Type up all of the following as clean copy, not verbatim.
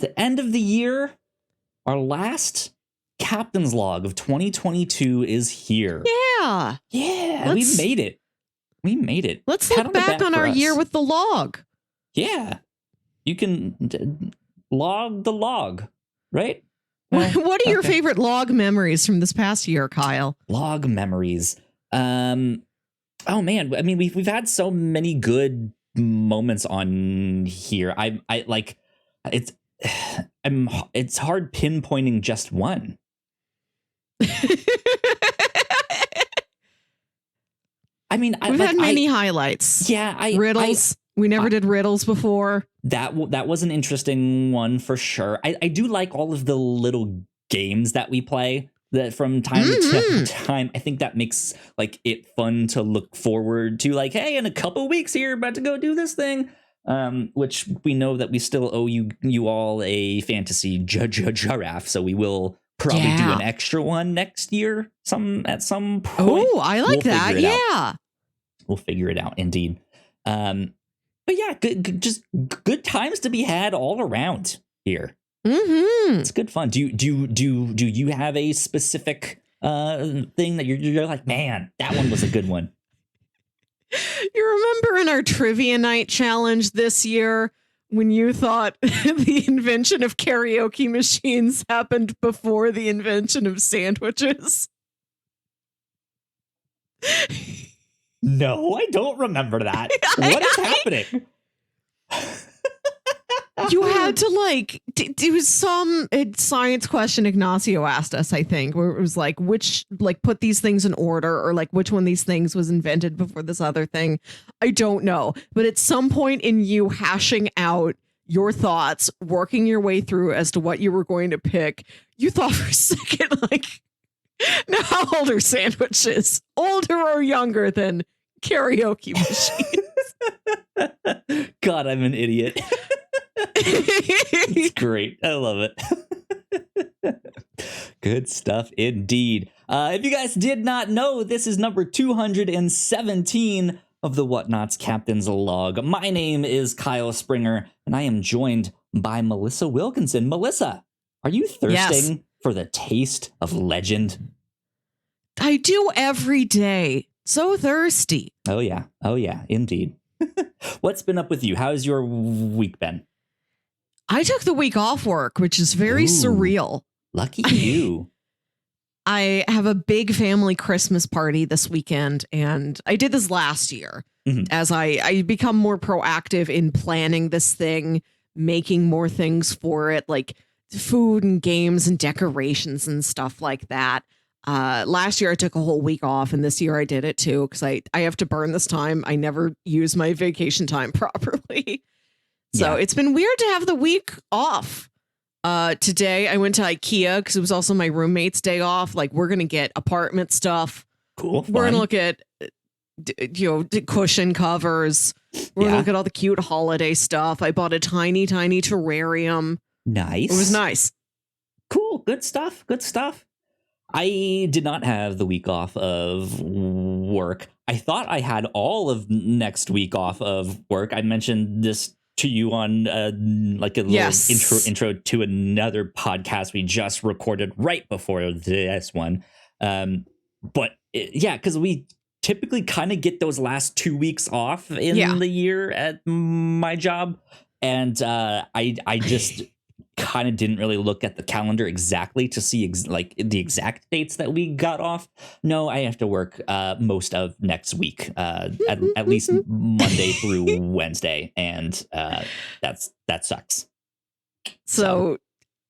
the end of the year. Our last captain's log of 2022 is here. Yeah. Yeah, we made it. We made it. Let's look back on our year with the log. Yeah. You can log the log, right? What are your favorite log memories from this past year, Kyle? Log memories. Oh man, I mean we've had so many good moments on here. I like it's hard pinpointing just one. I mean, we've had many highlights. Yeah, riddles. We never did riddles before. That was an interesting one for sure. I do like all of the little games that we play that from time to time. I think that makes like it fun to look forward to. Like, hey, in a couple weeks here, about to go do this thing. Which we know that we still owe you all a fantasy giraffe, so we will probably do an extra one next year. At some point. Oh, I like that. Yeah, we'll figure it out. Indeed. But yeah, just good times to be had all around here. It's good fun. Do you have a specific thing that you're like, man, that one was a good one? You remember in our trivia night challenge this year when you thought the invention of karaoke machines happened before the invention of sandwiches? No, I don't remember that. What is happening? You had to like do some science question Ignacio asked us, I think, where it was like put these things in order, or like which one of these things was invented before this other thing. I don't know. But at some point in you hashing out your thoughts, working your way through as to what you were going to pick, you thought for a second, like, now how old are sandwiches? Older or younger than karaoke machines? God, I'm an idiot. It's great. I love it. Good stuff indeed. If you guys did not know, this is number 217 of the Whatnauts Captain's Log. My name is Kyle Springer, and I am joined by Melissa Wilkinson. Melissa, are you thirsting for the taste of legend? I do every day. So thirsty. Oh, yeah. Oh, yeah. Indeed. What's been up with you? How's your week been? I took the week off work, which is very surreal. Lucky you. I have a big family Christmas party this weekend, and I did this last year as I become more proactive in planning this thing, making more things for it, like food and games and decorations and stuff like that. Last year I took a whole week off, and this year I did it too, because I have to burn this time. I never use my vacation time properly. So it's been weird to have the week off. Today I went to IKEA because it was also my roommate's day off. Like, we're going to get apartment stuff. Cool. We're going to look at, cushion covers. We're going to look at all the cute holiday stuff. I bought a tiny, tiny terrarium. Nice. It was nice. Cool. Good stuff. Good stuff. I did not have the week off of work. I thought I had all of next week off of work. I mentioned this to you on like a little intro to another podcast we just recorded right before this one. But because we typically kind of get those last 2 weeks off in the year at my job. And I just kind of didn't really look at the calendar exactly to see the exact dates that we got off. No, I have to work most of next week, at least Monday through Wednesday, and that sucks. So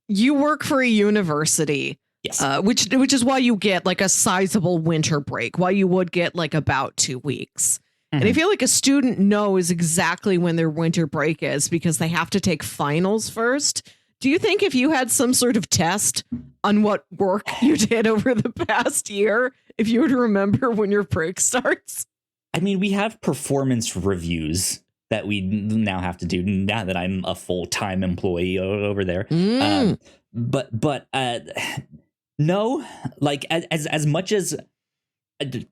you work for a university, yes, which is why you get like a sizable winter break, why you would get like about 2 weeks. And I feel like a student knows exactly when their winter break is because they have to take finals first. Do you think if you had some sort of test on what work you did over the past year, if you would remember when your break starts? I mean, we have performance reviews that we now have to do now that I'm a full-time employee over there. But no, like as much as,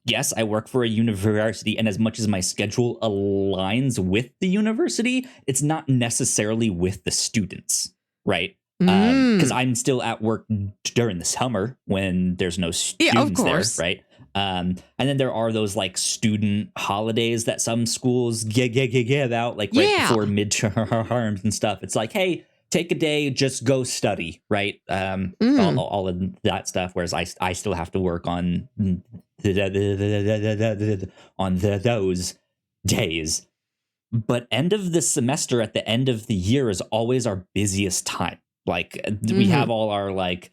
yes, I work for a university, and as much as my schedule aligns with the university, it's not necessarily with the students. right? Because I'm still at work during the summer when there's no students there, right? And then there are those like student holidays that some schools give out, like right before midterms and stuff. It's like, hey, take a day, just go study, right? All of that stuff. Whereas I still have to work on those days. But end of the semester at the end of the year is always our busiest time. Like we have all our like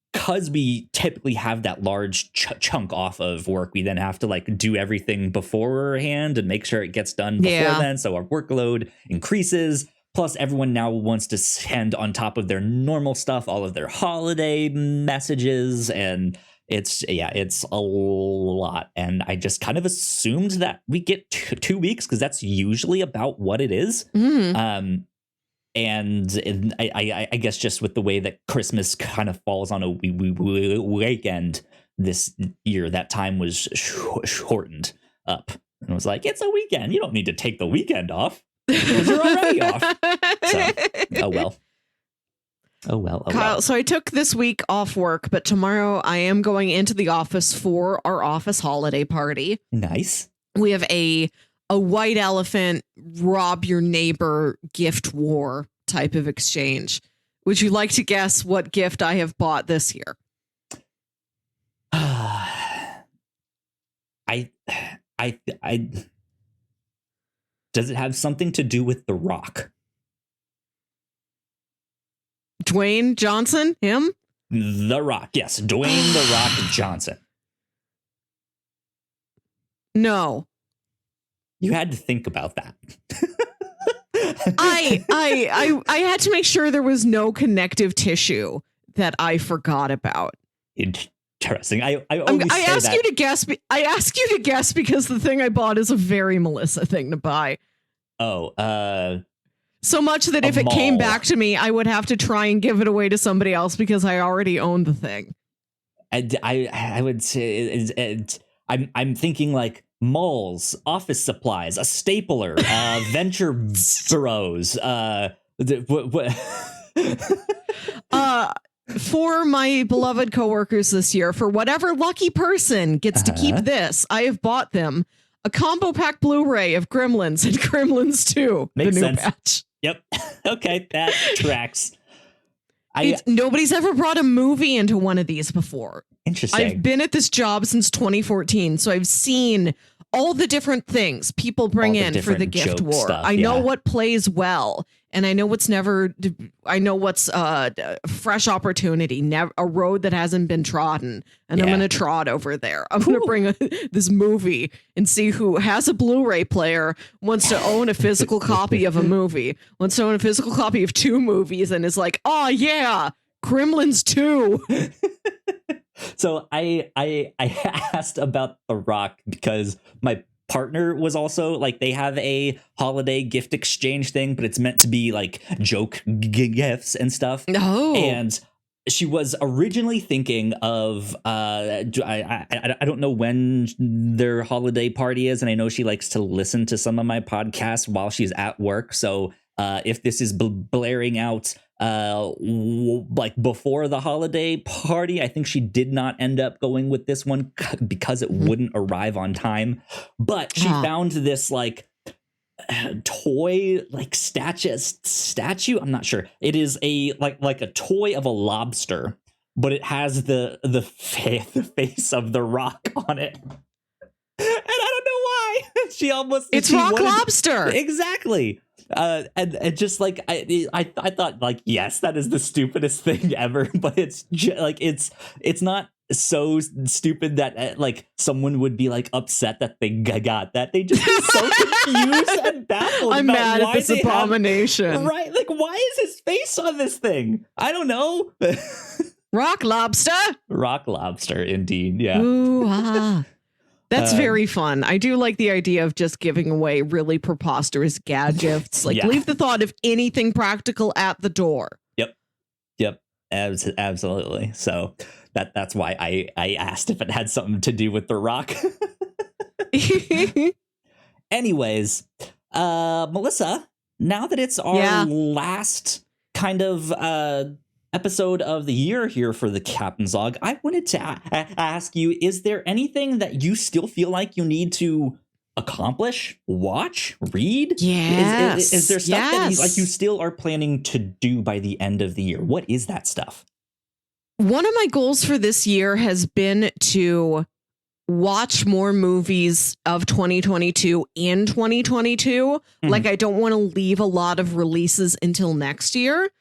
because we typically have that large chunk off of work, we then have to like do everything beforehand and make sure it gets done before then. So our workload increases. Plus, everyone now wants to send on top of their normal stuff all of their holiday messages, and it's a lot. And I just kind of assumed that we get 2 weeks because that's usually about what it is. And I guess just with the way that Christmas kind of falls on a weekend this year, that time was shortened up. And it was like, it's a weekend. You don't need to take the weekend off because you're already off. So, oh well. Kyle, so I took this week off work, but tomorrow I am going into the office for our office holiday party. Nice. We have a white elephant, rob your neighbor gift war type of exchange. Would you like to guess what gift I have bought this year? Does it have something to do with The Rock? Dwayne Johnson? Him? The Rock. Yes. Dwayne The Rock Johnson. No. You had to think about that. I had to make sure there was no connective tissue that I forgot about. Interesting. I ask you to guess. I ask you to guess because the thing I bought is a very Melissa thing to buy. Oh, so much that if it came back to me, I would have to try and give it away to somebody else because I already own the thing. I would say I'm thinking like malls, office supplies, a stapler, venture bureaus. For my beloved coworkers this year, for whatever lucky person gets to keep this, I have bought them a combo pack Blu-ray of Gremlins and Gremlins 2, Makes the new sense. batch. Yep. Okay, that tracks. Nobody's ever brought a movie into one of these before. Interesting. I've been at this job since 2014, so I've seen all the different things people bring in for the gift war. Stuff, I know what plays well, and I know what's fresh opportunity, a road that hasn't been trodden, and I'm going to trot over there. I'm going to bring this movie and see who has a Blu-ray player, wants to own a physical copy of a movie, wants to own a physical copy of 2 movies, and is like, oh yeah, Gremlins 2. So I asked about The Rock because my partner was also like, they have a holiday gift exchange thing, but it's meant to be like joke gifts and stuff. Oh. And she was originally thinking of I don't know when their holiday party is, and I know she likes to listen to some of my podcasts while she's at work. So if this is blaring out like before the holiday party, I think she did not end up going with this one because it wouldn't arrive on time. But she found this like toy like statue. I'm not sure. It is a like a toy of a lobster, but it has the face of The Rock on it. And I don't know why. It's Rock Lobster. Exactly. And just like I thought like, yes, that is the stupidest thing ever, but it's like it's not so stupid that like someone would be like upset that they got that. They just be so confused and baffled. I'm mad at this abomination. Right? Like, why is his face on this thing? I don't know. Rock Lobster. Rock Lobster, indeed. Yeah. Ooh, ah. That's very fun. I do like the idea of just giving away really preposterous gadgets. Like, leave the thought of anything practical at the door. Yep. Absolutely. So that's why I asked if it had something to do with The Rock. Anyways, Melissa, now that it's our last kind of episode of the year here for the Captain's Log, I wanted to ask you, is there anything that you still feel like you need to accomplish, watch, read? Yes. Is there stuff that you still are planning to do by the end of the year? What is that stuff? One of my goals for this year has been to watch more movies of 2022 in 2022. Mm-hmm. Like, I don't want to leave a lot of releases until next year.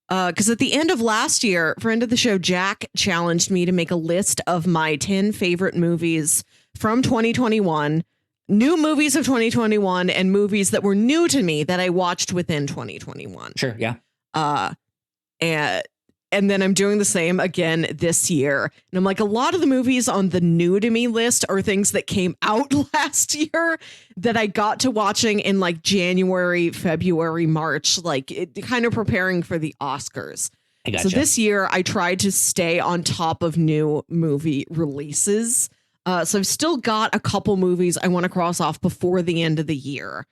Because at the end of last year, friend of the show, Jack, challenged me to make a list of my 10 favorite movies from 2021, new movies of 2021, and movies that were new to me that I watched within 2021. Sure, yeah. And then I'm doing the same again this year. And I'm like, a lot of the movies on the new to me list are things that came out last year that I got to watching in like January, February, March, like kind of preparing for the Oscars. I gotcha. So this year I tried to stay on top of new movie releases. So I've still got a couple movies I want to cross off before the end of the year.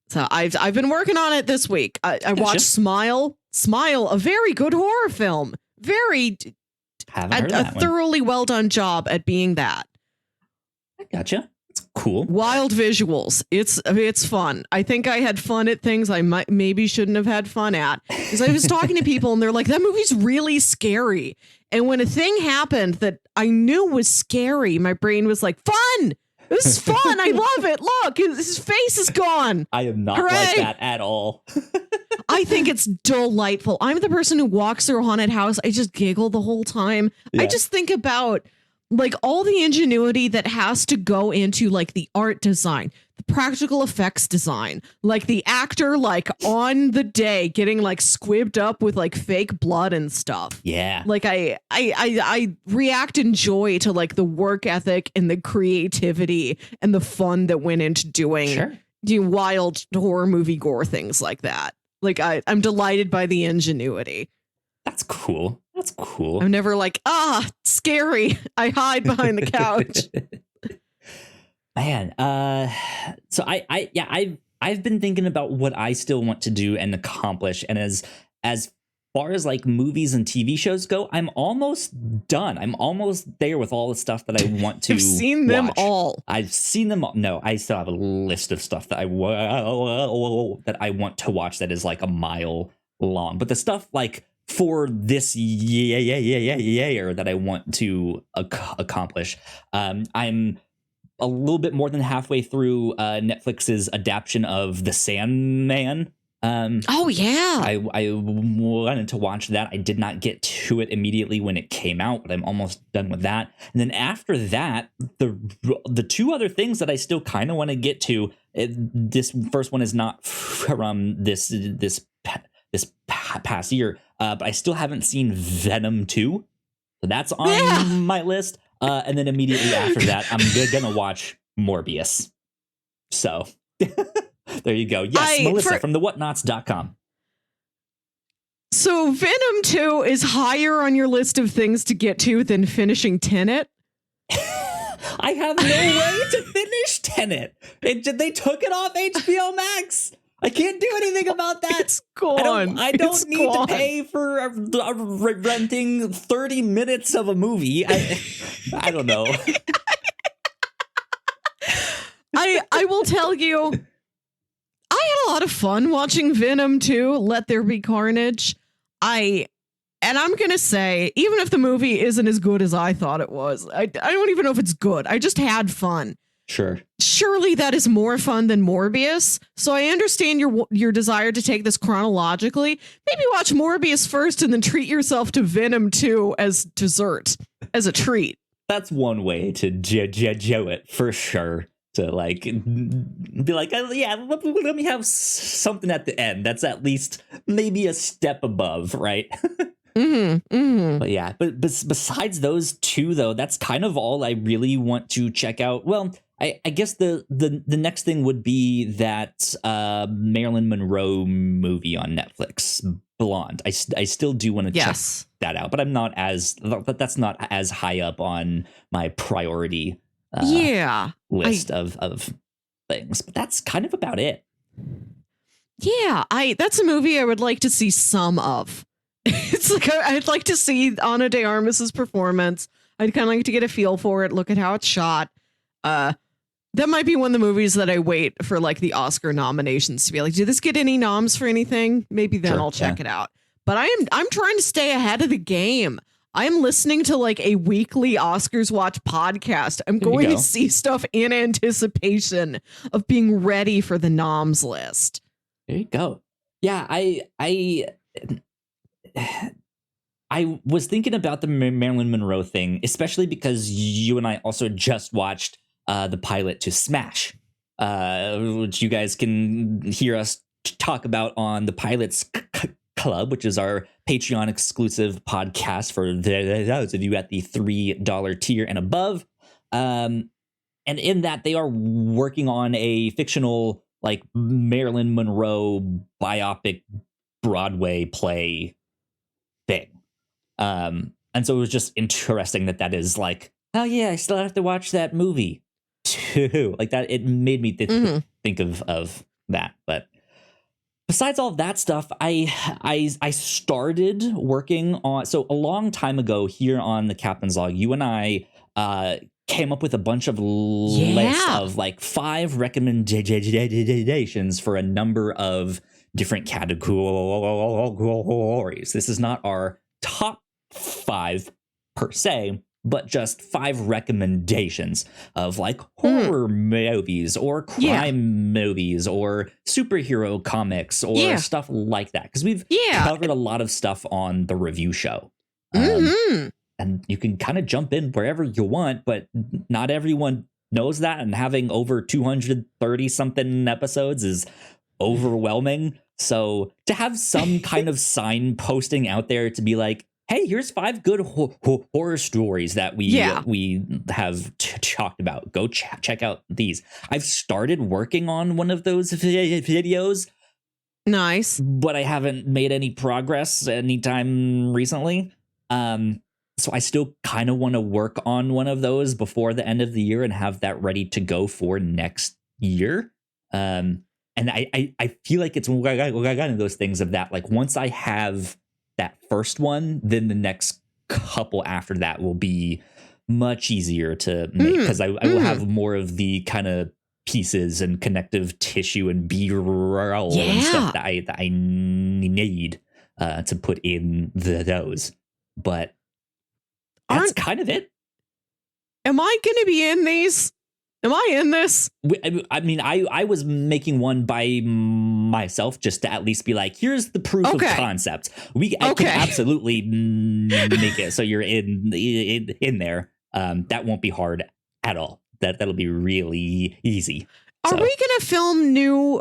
So I've been working on it this week. I watched Smile, a very good horror film. Very thoroughly well done job at being that. I gotcha. It's cool. Wild visuals. It's fun. I think I had fun at things I maybe shouldn't have had fun at. Because I was talking to people and they're like, that movie's really scary. And when a thing happened that I knew was scary, my brain was like, fun. This is fun. I love it. Look, his face is gone. I am not like that at all. I think it's delightful. I'm the person who walks through a haunted house. I just giggle the whole time. Yeah. I just think about like all the ingenuity that has to go into like the art design, the practical effects design, like the actor like on the day getting like squibbed up with like fake blood and stuff. Yeah. Like I react in joy to like the work ethic and the creativity and the fun that went into doing wild horror movie gore things like that. Like I'm delighted by the ingenuity. That's cool. That's cool. I'm never like, scary. I hide behind the couch. Man, so I've been thinking about what I still want to do and accomplish, and as far as like movies and TV shows go, I'm almost done. I'm almost there with all the stuff that I want to. I've seen them all. I've seen them all. No, I still have a list of stuff that I want to watch that is like a mile long. But the stuff like for this year that I want to accomplish, I'm a little bit more than halfway through Netflix's adaptation of The Sandman. Oh yeah, I wanted to watch that. I did not get to it immediately when it came out, but I'm almost done with that. And then after that, the two other things that I still kind of want to get to. This first one is not from this past year, but I still haven't seen Venom 2. So that's on my list. And then immediately after that, I'm gonna watch Morbius. So there you go. Yes, Melissa from the Whatnauts.com. So Venom 2 is higher on your list of things to get to than finishing Tenet? I have no way to finish Tenet. They took it off HBO Max. I can't do anything about that. It's gone. I don't need to pay for renting 30 minutes of a movie. I don't know. I will tell you, I had a lot of fun watching Venom 2, Let There Be Carnage. And I'm going to say, even if the movie isn't as good as I thought it was, I don't even know if it's good. I just had fun. Sure. Surely that is more fun than Morbius. So I understand your desire to take this chronologically. Maybe watch Morbius first and then treat yourself to Venom 2 as dessert, as a treat. That's one way to joe it for sure. To like be like, let me have something at the end that's at least maybe a step above, right? But yeah, but besides those two, though, that's kind of all I really want to check out. Well, I guess the next thing would be that Marilyn Monroe movie on Netflix, Blonde. I still do want to check that out, but that's not as high up on my priority list of things, but that's kind of about it. Yeah, that's a movie I would like to see some of. It's like I'd like to see Ana de Armas's performance. I'd kind of like to get a feel for it, look at how it's shot. That might be one of the movies that I wait for like the Oscar nominations to be like, did this get any noms for anything? Maybe then I'll check it out. But I'm trying to stay ahead of the game. I'm listening to like a weekly Oscars watch podcast. I'm going to see stuff in anticipation of being ready for the noms list. There you go. Yeah, I was thinking about the Marilyn Monroe thing, especially because you and I also just watched the pilot to Smash, which you guys can hear us talk about on the Pilots Club, which is our Patreon exclusive podcast for those of you at the $3 tier and above. And in that, they are working on a fictional like Marilyn Monroe biopic Broadway play thing. And so it was just interesting that is like, oh yeah, I still have to watch that movie too. Like that, it made me think of that. But besides all that stuff, I started working on, so a long time ago here on the Captain's Log, you and I came up with a bunch of lists of like 5 recommendations for a number of different categories. This is not our top 5 per se, but just 5 recommendations of like horror movies or crime movies or superhero comics or stuff like that. Because we've covered a lot of stuff on the review show. And you can kind of jump in wherever you want, but not everyone knows that. And having over 230 something episodes is overwhelming. So to have some kind of signposting out there to be like, hey, here's 5 good horror stories that we have talked about. Go check out these. I've started working on one of those videos. Nice. But I haven't made any progress anytime recently. So I still kind of want to work on one of those before the end of the year and have that ready to go for next year. And I feel like it's one of those things of that, like once I have that first one, then the next couple after that will be much easier to make because I will have more of the kind of pieces and connective tissue and B-roll and stuff that I need to put in those. But that's kind of it. Am I going to be in these? Am I in this? I mean, I was making one by myself just to at least be like, here's the proof of concept. I can absolutely make it so you're in there. That won't be hard at all. That'll be really easy. Are we going to film new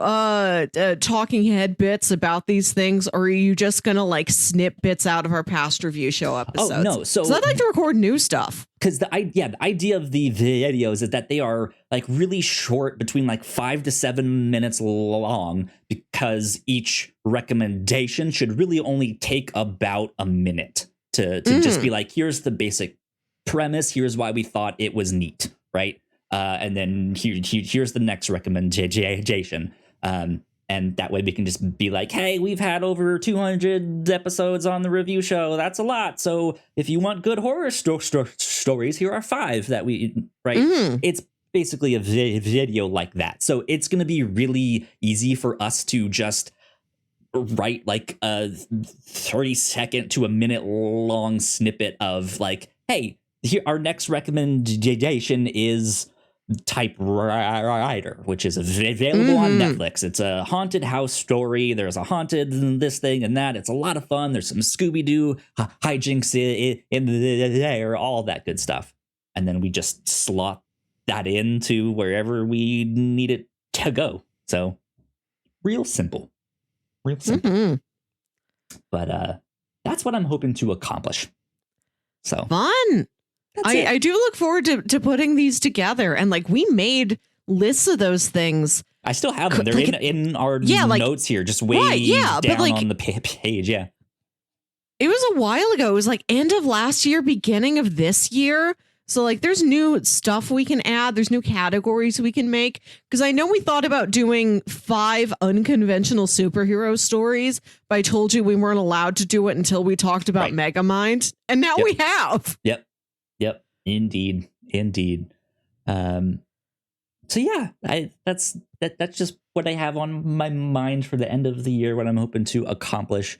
talking head bits about these things, or are you just going to like snip bits out of our past review show episodes? Oh, no. So I'd like to record new stuff. Because the idea of the videos is that they are like really short, between like 5 to 7 minutes long, because each recommendation should really only take about a minute to just be like, here's the basic premise. Here's why we thought it was neat. Right. And then here's the next recommendation. And that way we can just be like, hey, we've had over 200 episodes on the review show. That's a lot. So if you want good horror stories, here are 5 that we, right? It's basically a video like that. So it's going to be really easy for us to just write like a 30-second to a minute long snippet of like, hey, here, our next recommendation is Typewriter, which is available on Netflix. It's a haunted house story. There's a haunted this thing and that. It's a lot of fun. There's some Scooby-Doo hijinks in there, all that good stuff. And then we just slot that into wherever we need it to go. So real simple. But that's what I'm hoping to accomplish. So fun. I do look forward to putting these together, and like we made lists of those things. I still have them. They're like in our notes here, just way down on the page. Yeah, it was a while ago. It was like end of last year, beginning of this year So like there's new stuff we can add. There's new categories we can make. Because I know we thought about doing 5 unconventional superhero stories, but I told you we weren't allowed to do it until we talked about Megamind. And now we have. Yep. Indeed. So yeah, that's just what I have on my mind for the end of the year, what I'm hoping to accomplish.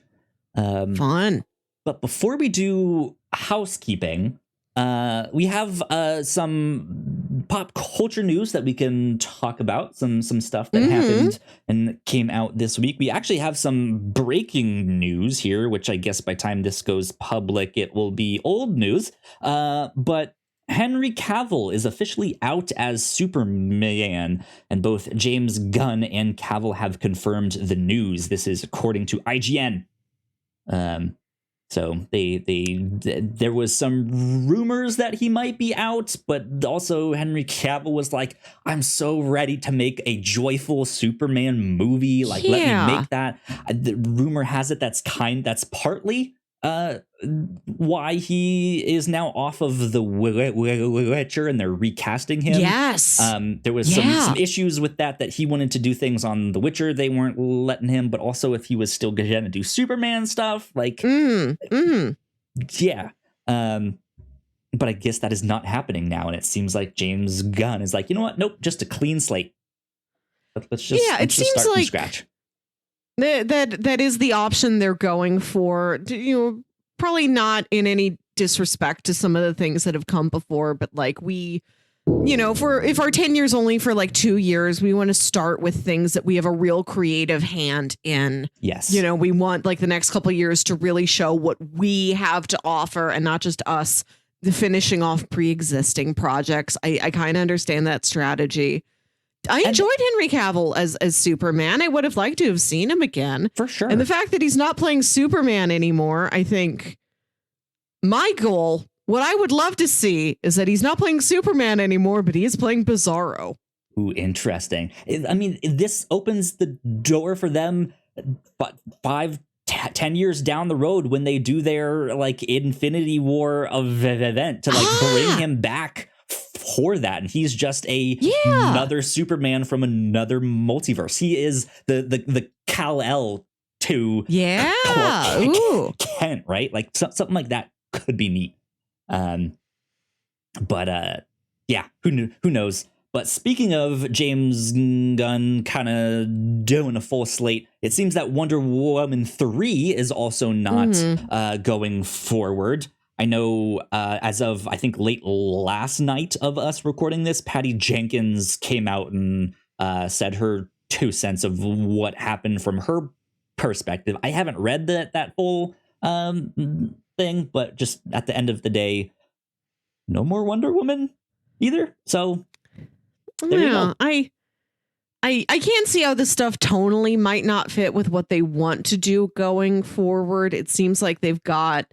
Fun. But before we do housekeeping, we have some pop culture news that we can talk about, some stuff that happened and came out this week. We actually have some breaking news here, which I guess by the time this goes public, it will be old news. But Henry Cavill is officially out as Superman, and both James Gunn and Cavill have confirmed the news. This is according to IGN. So there was some rumors that he might be out, but also Henry Cavill was like, I'm so ready to make a joyful Superman movie. Like, let me make that. The rumor has it that's partly why he is now off of the Witcher and they're recasting him. Yes. There was some issues with that he wanted to do things on The Witcher. They weren't letting him, but also if he was still going to do Superman stuff, like, yeah. But I guess that is not happening now. And it seems like James Gunn is like, you know what? Nope. Just a clean slate. Let's just start from scratch. That is the option they're going for. Probably not in any disrespect to some of the things that have come before, but like if our 10 years only for like 2 years, we want to start with things that we have a real creative hand in. Yes. We want like the next couple of years to really show what we have to offer and not just us the finishing off pre-existing projects. I kind of understand that strategy. I enjoyed Henry Cavill as Superman. I would have liked to have seen him again. For sure. And the fact that he's not playing Superman anymore, I think my goal, what I would love to see is that he's not playing Superman anymore, but he is playing Bizarro. Ooh, interesting. I mean, this opens the door for them 10 years down the road when they do their like Infinity War event to like bring him back for that, and he's just another Superman from another multiverse. He is the Kal-El to Kent, right? Like something like that could be neat. But who knows? But speaking of James Gunn kind of doing a full slate, it seems that Wonder Woman 3 is also not going forward. I know as of, I think, late last night of us recording this, Patty Jenkins came out and said her 2 cents of what happened from her perspective. I haven't read that whole thing, but just at the end of the day, no more Wonder Woman either. So there you go. I can't see how this stuff tonally might not fit with what they want to do going forward. It seems like they've got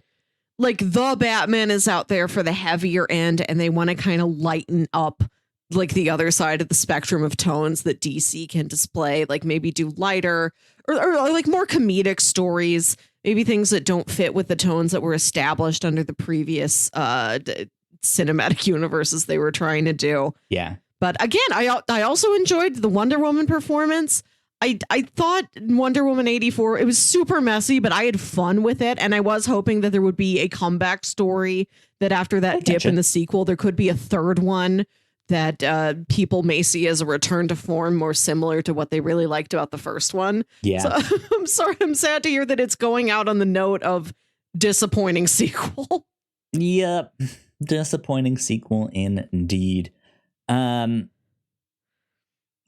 like the Batman is out there for the heavier end, and they want to kind of lighten up like the other side of the spectrum of tones that DC can display, like maybe do lighter or like more comedic stories, maybe things that don't fit with the tones that were established under the previous cinematic universes they were trying to do. Yeah. But again, I also enjoyed the Wonder Woman performance. I thought Wonder Woman 84, it was super messy, but I had fun with it. And I was hoping that there would be a comeback story, that after that dip in the sequel, there could be a third one that people may see as a return to form more similar to what they really liked about the first one. Yeah. So I'm sorry. I'm sad to hear that it's going out on the note of disappointing sequel. Yep. Disappointing sequel indeed.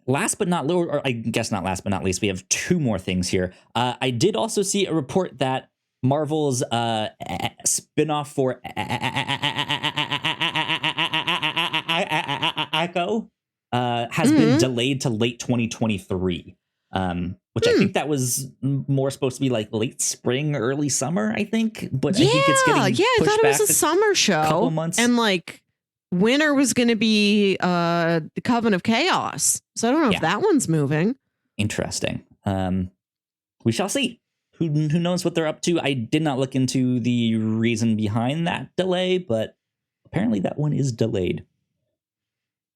Last but not least, or I guess not last but not least, we have 2 more things here. I did also see a report that Marvel's spinoff for Echo has been delayed to late 2023, which I think that was more supposed to be like late spring, early summer, I think. But I think it's getting I thought it was a summer show. Couple months. And like winter was going to be the Coven of Chaos. So I don't know if that one's moving. Interesting. We shall see. Who knows what they're up to? I did not look into the reason behind that delay, but apparently that one is delayed.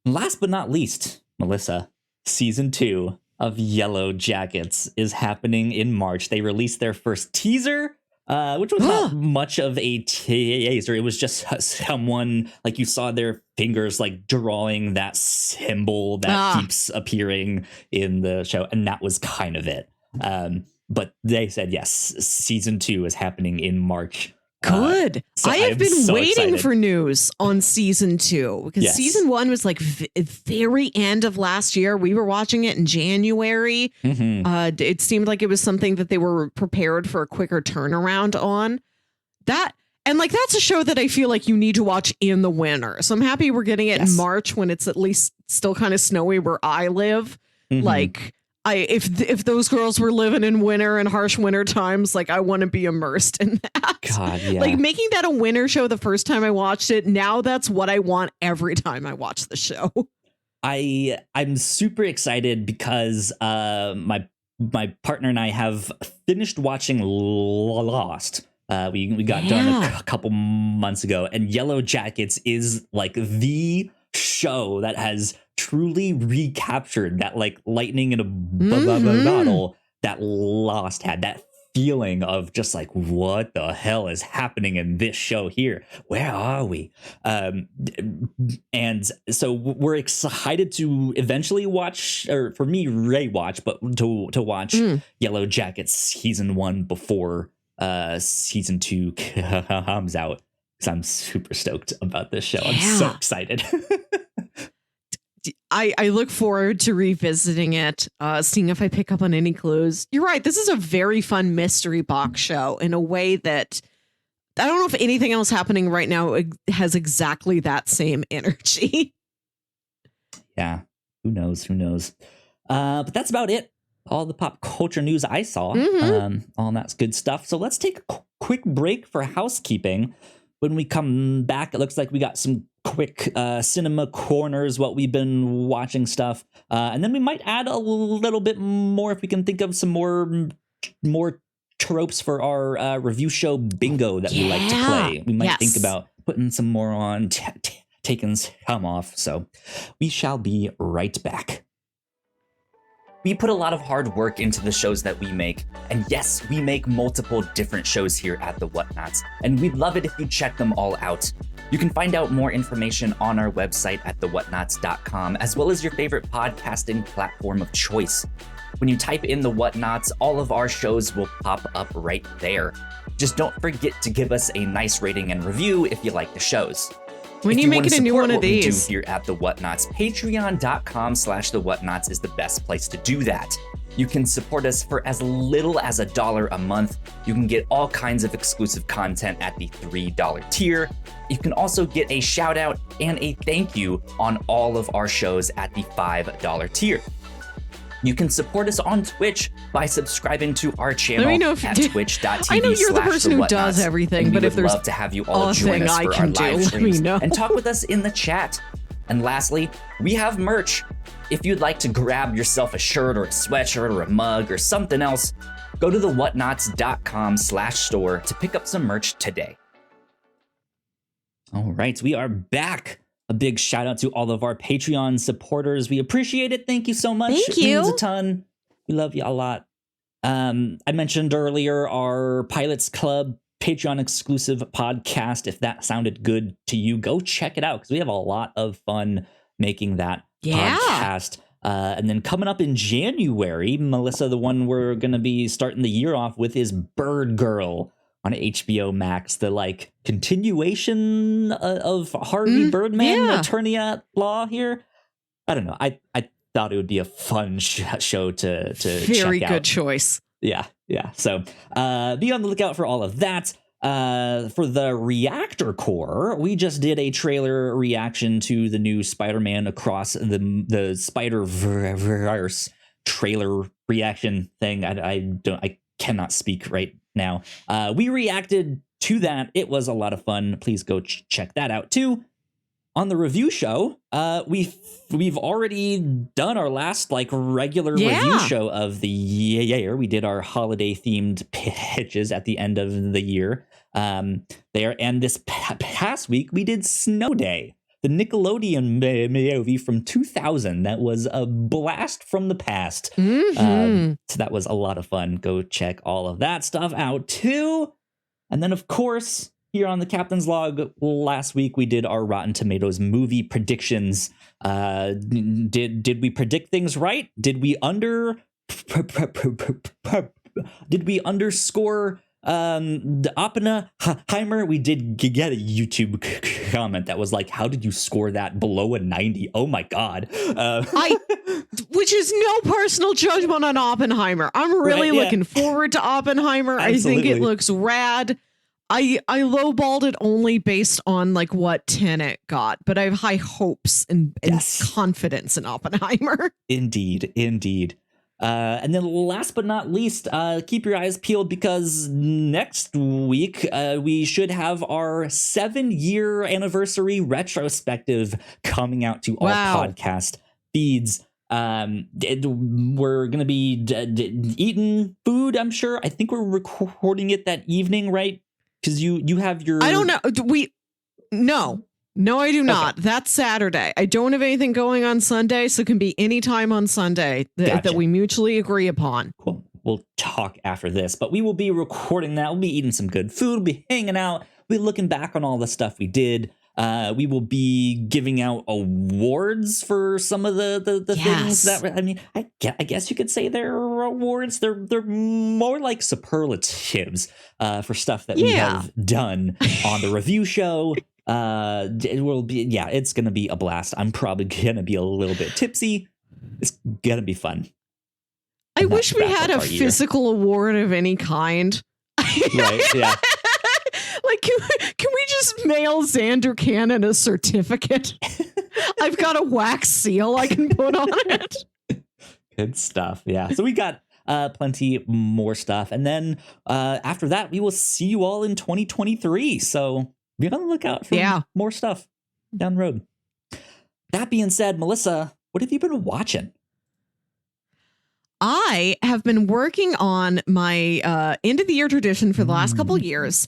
Last but not least, Melissa, season 2 of Yellowjackets is happening in March. They released their first teaser, which was not much of a teaser. It was just someone, like, you saw their fingers like drawing that symbol that keeps appearing in the show, and that was kind of it. But they said, yes, season 2 is happening in March. Good. So I have been so waiting excited for news on season 2 because season 1 was like very end of last year. We were watching it in January. It seemed like it was something that they were prepared for a quicker turnaround on. That, and like, that's a show that I feel like you need to watch in the winter. So I'm happy we're getting it in March when it's at least still kind of snowy where I live. Like, if those girls were living in winter and harsh winter times, like, I want to be immersed in that. God, yeah. Like, making that a winter show the first time I watched it, now that's what I want every time I watch the show. I'm super excited because my partner and I have finished watching Lost. We got done a couple months ago, and Yellowjackets is like the show that has truly recaptured that, like, lightning in a bottle that Lost had, that feeling of just like, what the hell is happening in this show here? Where are we? And so we're excited to eventually watch, or for me, rewatch, but to watch Yellowjackets season 1 before season 2 comes out, because I'm super stoked about this show. I'm so excited. I look forward to revisiting it, seeing if I pick up on any clues. You're right. This is a very fun mystery box show in a way that I don't know if anything else happening right now has exactly that same energy. Yeah. Who knows? But that's about it. All the pop culture news I saw. All that's good stuff. So let's take a quick break for housekeeping. When we come back, it looks like we got some quick cinema corners, what we've been watching stuff. And then we might add a little bit more if we can think of some more tropes for our review show bingo that we like to play. We might think about putting some more on, taking some off. So we shall be right back. We put a lot of hard work into the shows that we make, and yes, we make multiple different shows here at the Whatnauts, and we'd love it if you check them all out. You can find out more information on our website at thewhatnauts.com, as well as your favorite podcasting platform of choice. When you type in the Whatnauts, all of our shows will pop up right there. Just don't forget to give us a nice rating and review if you like the shows. When you make it a new one of these, we do here at the Whatnauts, patreon.com/thewhatnauts is the best place to do that. You can support us for as little as $1 a month. You can get all kinds of exclusive content at the $3 tier. You can also get a shout out and a thank you on all of our shows at the $5 tier. You can support us on Twitch by subscribing to our channel at twitch.tv. I know you're the person who does everything, but if there's love to have you all join us for our live streams and talk with us in the chat. And lastly, we have merch. If you'd like to grab yourself a shirt or a sweatshirt or a mug or something else, go to thewhatnauts.com/store to pick up some merch today. All right, we are back. A big shout out to all of our Patreon supporters. We appreciate it. Thank you so much. Thank you. It means a ton. We love you a lot. I mentioned earlier our Pilots Club Patreon exclusive podcast. If that sounded good to you, go check it out because we have a lot of fun making that podcast. And then coming up in January, Melissa, the one we're going to be starting the year off with is Bird Girl on HBO Max, the like continuation of Harvey Birdman, attorney at law here. I don't know. I thought it would be a fun show to very check out. Good choice. Yeah. So be on the lookout for all of that. For the Reactor Core, we just did a trailer reaction to the new Spider-Man Across the Spider-Verse trailer reaction thing. I cannot speak right now. We reacted to that. It was a lot of fun. Please go check that out too. On the review show, we've already done our last like regular review show of the year. We did our holiday themed pitches at the end of the year. there. And this past week, we did Snow Day, the Nickelodeon movie from 2000. That was a blast from the past. So that was a lot of fun. Go check all of that stuff out too. And then, of course, here on the Captain's Log, last week we did our Rotten Tomatoes movie predictions. Did we predict things right? Did we underscore the Oppenheimer? We did get a YouTube comment that was like, how did you score that below a 90? Oh my god. Which is no personal judgment on Oppenheimer. I'm really looking forward to Oppenheimer. Absolutely. I think it looks rad. I lowballed it only based on like what Tenet got, but I have high hopes and confidence in Oppenheimer. Indeed. And then last but not least, keep your eyes peeled because next week we should have our 7-year anniversary retrospective coming out to all podcast feeds. We're going to be eating food, I'm sure. I think we're recording it that evening, right? Because you have your... I don't know. No, I do not. Okay. That's Saturday. I don't have anything going on Sunday, so it can be any time on Sunday that we mutually agree upon. Cool. We'll talk after this, but we will be recording that. We'll be eating some good food. We'll be hanging out. We'll be looking back on all the stuff we did. We will be giving out awards for some of the things that, I mean, I guess you could say they're awards. They're more like superlatives for stuff that we have done on the review show. It will be, it's going to be a blast. I'm probably going to be a little bit tipsy. It's going to be fun. I wish we had a physical award of any kind. Right, yeah. Like, can we just mail Xander Cannon a certificate? I've got a wax seal I can put on it. Good stuff. Yeah. So we got plenty more stuff. And then after that, we will see you all in 2023. So be on the lookout for more stuff down the road. That being said, Melissa, what have you been watching? I have been working on my end of the year tradition for the last couple of years,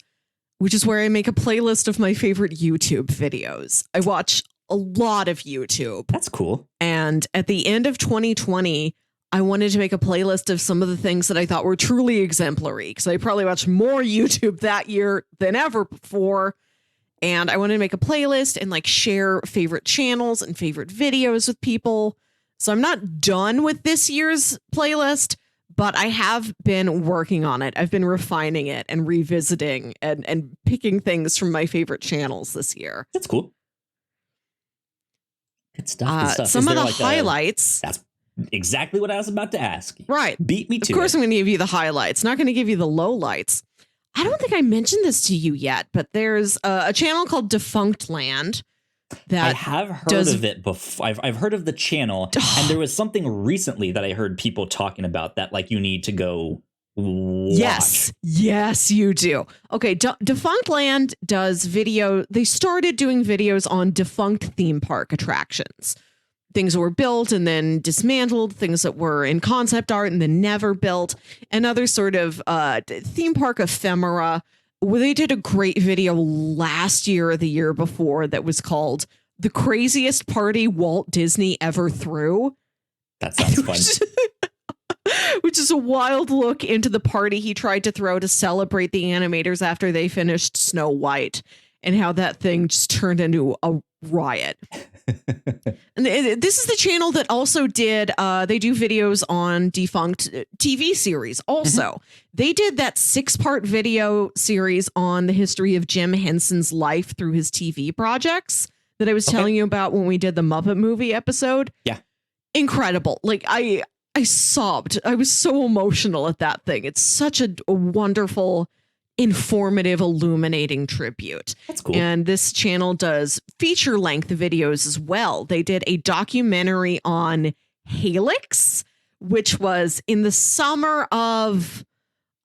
which is where I make a playlist of my favorite YouTube videos. I watch a lot of YouTube. That's cool. And at the end of 2020, I wanted to make a playlist of some of the things that I thought were truly exemplary, because I probably watched more YouTube that year than ever before. And I wanted to make a playlist and like share favorite channels and favorite videos with people. So I'm not done with this year's playlist, but I have been working on it. I've been refining it and revisiting and picking things from my favorite channels this year. That's cool. Good stuff. Good stuff. Some of the highlights. That's exactly what I was about to ask. Right. Beat me to it. Of course, I'm going to give you the highlights. Not going to give you the lowlights. I don't think I mentioned this to you yet, but there's a channel called Defunct Land. That I have heard of it before. I've heard of the channel, and there was something recently that I heard people talking about that, like, you need to go watch. Yes, you do. Okay, Defunct Land does video. They started doing videos on defunct theme park attractions. Things that were built and then dismantled, things that were in concept art and then never built, and other sort of theme park ephemera. Well, they did a great video last year or the year before that was called The Craziest Party Walt Disney Ever Threw. That sounds fun. Which is a wild look into the party he tried to throw to celebrate the animators after they finished Snow White, and how that thing just turned into a riot. And this is the channel that also did, they do videos on defunct TV series also. They did that 6-part video series on the history of Jim Henson's life through his TV projects that I was telling you about when we did the Muppet movie episode. Yeah. Incredible. Like, I sobbed. I was so emotional at that thing. It's such a wonderful, informative, illuminating tribute. That's cool. And this channel does feature-length videos as well. They did a documentary on Helix, which was in the summer of,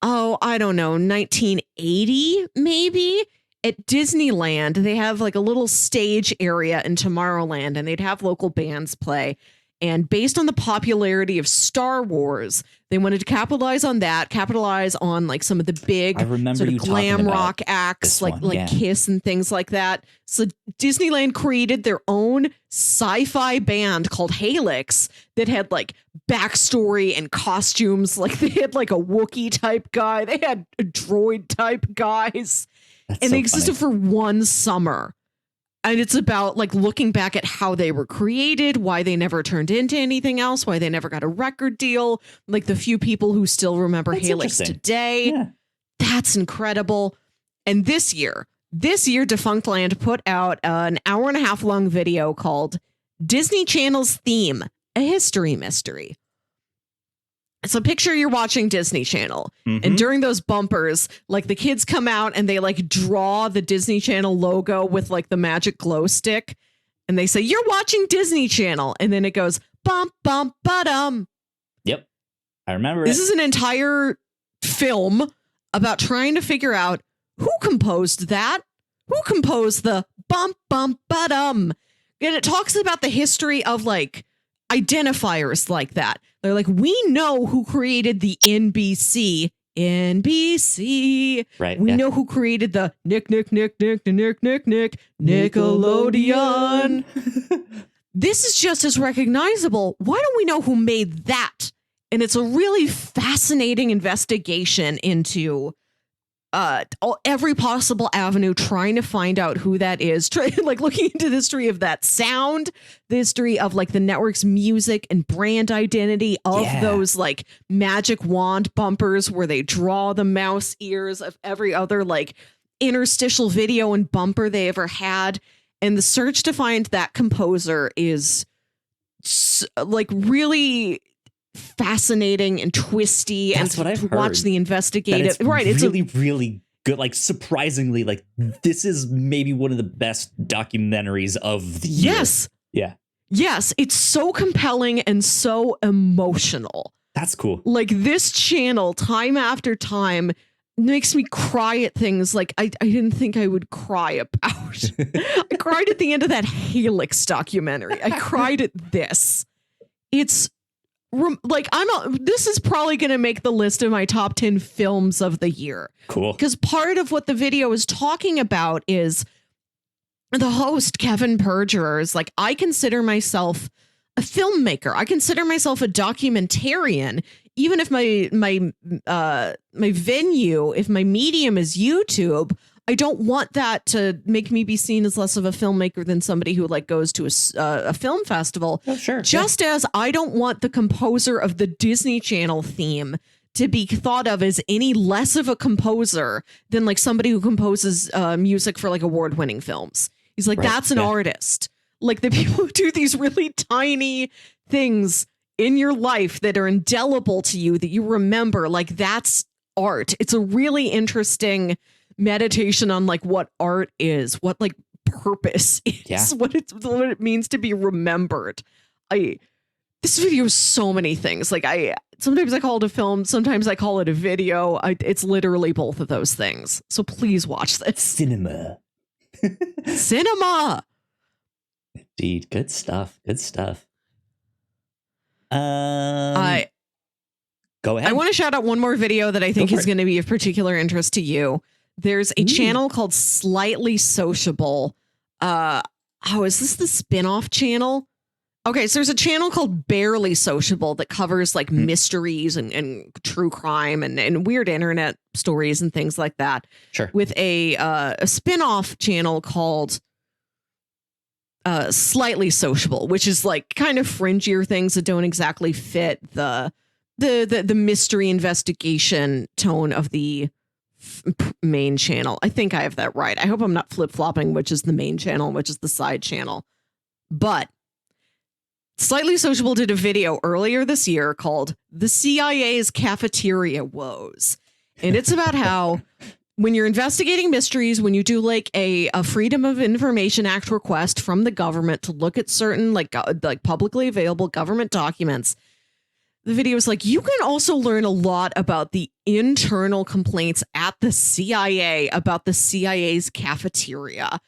1980, maybe, at Disneyland. They have like a little stage area in Tomorrowland, and they'd have local bands play. And based on the popularity of Star Wars, they wanted to capitalize on that, capitalize on like some of the big sort of glam rock acts like Kiss and things like that. So Disneyland created their own sci-fi band called Helix that had like backstory and costumes. Like they had like a Wookiee type guy. They had droid type guys. And they existed for one summer. And it's about like looking back at how they were created, why they never turned into anything else, why they never got a record deal, like the few people who still remember Helix today. Yeah. That's incredible. And this year, Defunctland put out an 1.5 hour long video called Disney Channel's Theme, a History Mystery. So picture you're watching Disney Channel and during those bumpers, like the kids come out and they like draw the Disney Channel logo with like the magic glow stick and they say, you're watching Disney Channel. And then it goes bump, bump, ba-dum. Yep. I remember this is an entire film about trying to figure out who composed that, who composed the bump, bump, ba-dum. And it talks about the history of like identifiers like that. They're like, we know who created the NBC. Right. We know who created the Nickelodeon. This is just as recognizable. Why don't we know who made that? And it's a really fascinating investigation into every possible avenue, trying to find out who that is, like looking into the history of that sound, the history of like the network's music and brand identity of those like magic wand bumpers where they draw the mouse ears of every other like interstitial video and bumper they ever had. And the search to find that composer is like really fascinating and twisty. That's and what I've heard. Watch the investigative. Right. It's really good. Like surprisingly, like this is maybe one of the best documentaries of the year. Yes. Yeah. Yes. It's so compelling and so emotional. That's cool. Like this channel, time after time, makes me cry at things like I didn't think I would cry about. I cried at the end of that Helix documentary. I cried at this. It's like this is probably going to make the list of my top 10 films of the year. Cool. Because part of what the video is talking about is the host, Kevin Perjurer, is like, I consider myself a filmmaker. I consider myself a documentarian, even if my venue, if my medium is YouTube. I don't want that to make me be seen as less of a filmmaker than somebody who like goes to a film festival. Oh, sure. Just as I don't want the composer of the Disney Channel theme to be thought of as any less of a composer than like somebody who composes music for like award-winning films. He's like, that's an artist. Like the people who do these really tiny things in your life that are indelible to you that you remember, like that's art. It's a really interesting meditation on like what art is, what like purpose is, what it means to be remembered. This video is so many things. Like sometimes I call it a film, sometimes I call it a video. It's literally both of those things. So please watch this. Cinema. Indeed. Good stuff. Good stuff. Go ahead. I want to shout out one more video that I think is going to be of particular interest to you. There's a channel called Slightly Sociable. Is this the spin-off channel? Okay, so there's a channel called Barely Sociable that covers like mysteries and true crime and weird internet stories and things like that. Sure. With a spin-off channel called Slightly Sociable, which is like kind of fringier things that don't exactly fit the mystery investigation tone of the main channel. I think I have that right. I hope I'm not flip-flopping which is the main channel and which is the side channel. But Slightly Sociable did a video earlier this year called The CIA's Cafeteria Woes. And it's about how when you're investigating mysteries, when you do like a Freedom of Information Act request from the government to look at certain like publicly available government documents, the video is like, you can also learn a lot about the internal complaints at the CIA about the CIA's cafeteria.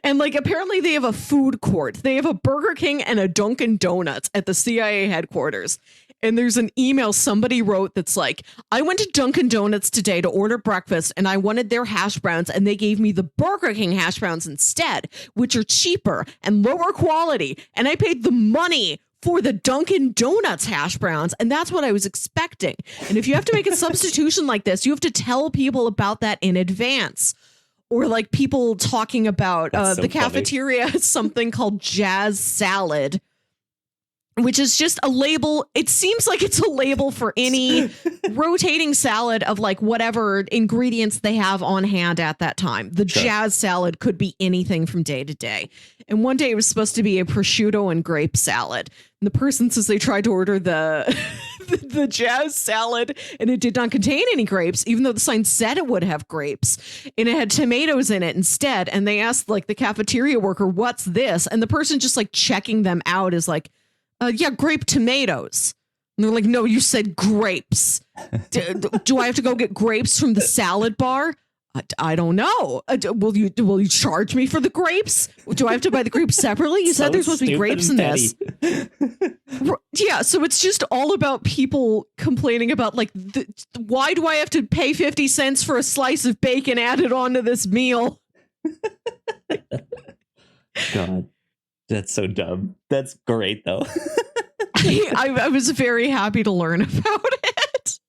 And like apparently they have a food court. They have a Burger King and a Dunkin' Donuts at the CIA headquarters. And there's an email somebody wrote that's like, I went to Dunkin' Donuts today to order breakfast and I wanted their hash browns and they gave me the Burger King hash browns instead, which are cheaper and lower quality. And I paid the money for the Dunkin' Donuts hash browns. And that's what I was expecting. And if you have to make a substitution like this, you have to tell people about that in advance. Or like people talking about the cafeteria has something called jazz salad, which is just a label. It seems like it's a label for any rotating salad of like whatever ingredients they have on hand at that time. The jazz salad could be anything from day to day. And one day it was supposed to be a prosciutto and grape salad. And the person says they tried to order the the jazz salad and it did not contain any grapes, even though the sign said it would have grapes, and it had tomatoes in it instead. And they asked like the cafeteria worker, what's this? And the person just like checking them out is like, yeah, grape tomatoes. And they're like, no, you said grapes. Do I have to go get grapes from the salad bar? I don't know. Will you charge me for the grapes? Do I have to buy the grapes separately? You said there's supposed to be grapes in this. Yeah, so it's just all about people complaining about like, why do I have to pay 50 cents for a slice of bacon added onto this meal? God, that's so dumb. That's great though. I was very happy to learn about it.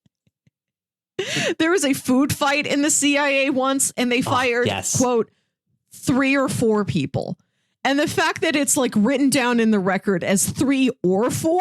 There was a food fight in the CIA once, and they fired, quote, 3 or 4 people. And the fact that it's like written down in the record as 3 or 4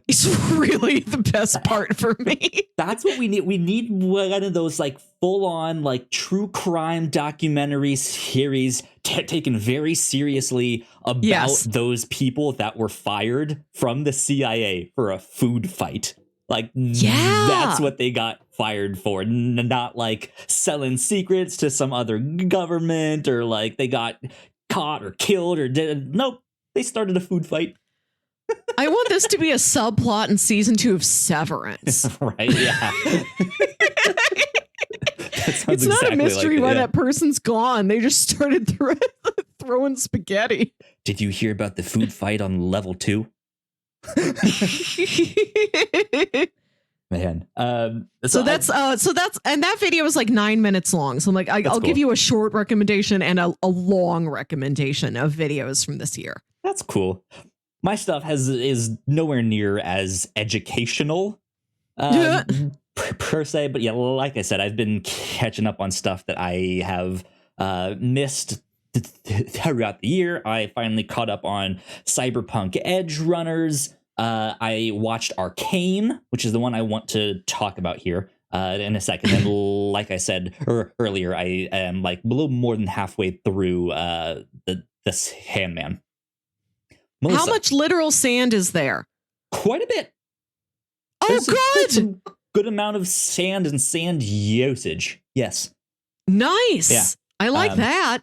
is really the best part for me. That's what we need. We need one of those like full on like true crime documentary series taken very seriously about those people that were fired from the CIA for a food fight. Like, that's what they got fired for. Not like selling secrets to some other government or like they got caught or killed or did. Nope. They started a food fight. I want this to be a subplot in season 2 of Severance. Right? Yeah. It's not a mystery why that person's gone. They just started throwing spaghetti. Did you hear about the food fight on level 2? Man. So that's and that video was like 9 minutes long. So I'm like, I'll give you a short recommendation and a long recommendation of videos from this year. That's cool. My stuff is nowhere near as educational per se, but yeah, like I said, I've been catching up on stuff that I have missed throughout the year. I finally caught up on Cyberpunk Edge Runners. I watched Arcane, which is the one I want to talk about here in a second. And like I said earlier, I am like a little more than halfway through the Sandman. Melissa, how much literal sand is there? Quite a bit. There's a good amount of sand and sand usage. Yes. Nice. Yeah. I like that.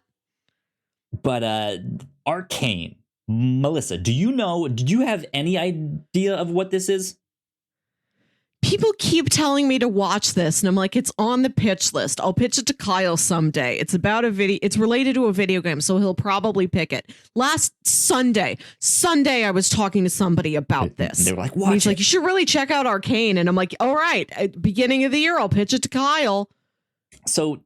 But Arcane. Melissa, did you have any idea of what this is? People keep telling me to watch this, and I'm like, it's on the pitch list. I'll pitch it to Kyle someday. It's about a video. It's related to a video game, so he'll probably pick it. Last Sunday, I was talking to somebody about this. They were like, watch. He's like, you should really check out Arcane. And I'm like, all right, at beginning of the year, I'll pitch it to Kyle. So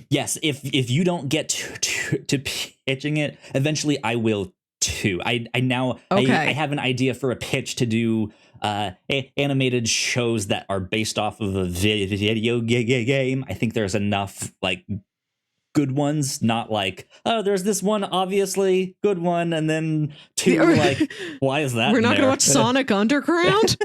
yes, if you don't get to pitching it, eventually I will too. I have an idea for a pitch to do animated shows that are based off of a video game. I think there's enough like good ones, not like, oh, there's this one obviously good one, and then 2 like, why is that? We're not gonna watch Sonic Underground.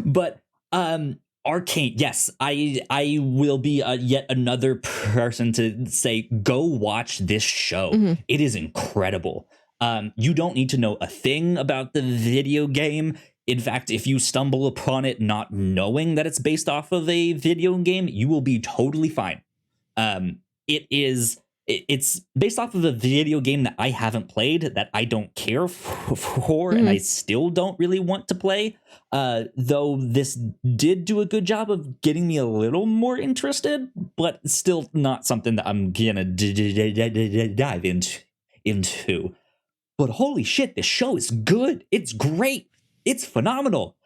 But Arcane, yes, I will be yet another person to say, go watch this show. Mm-hmm. It is incredible. You don't need to know a thing about the video game. In fact, if you stumble upon it not knowing that it's based off of a video game, you will be totally fine. It is it's based off of a video game that I haven't played, that I don't care for, and I still don't really want to play. Though this did do a good job of getting me a little more interested, but still not something that I'm gonna dive into. But holy shit, this show is good. It's great. It's phenomenal.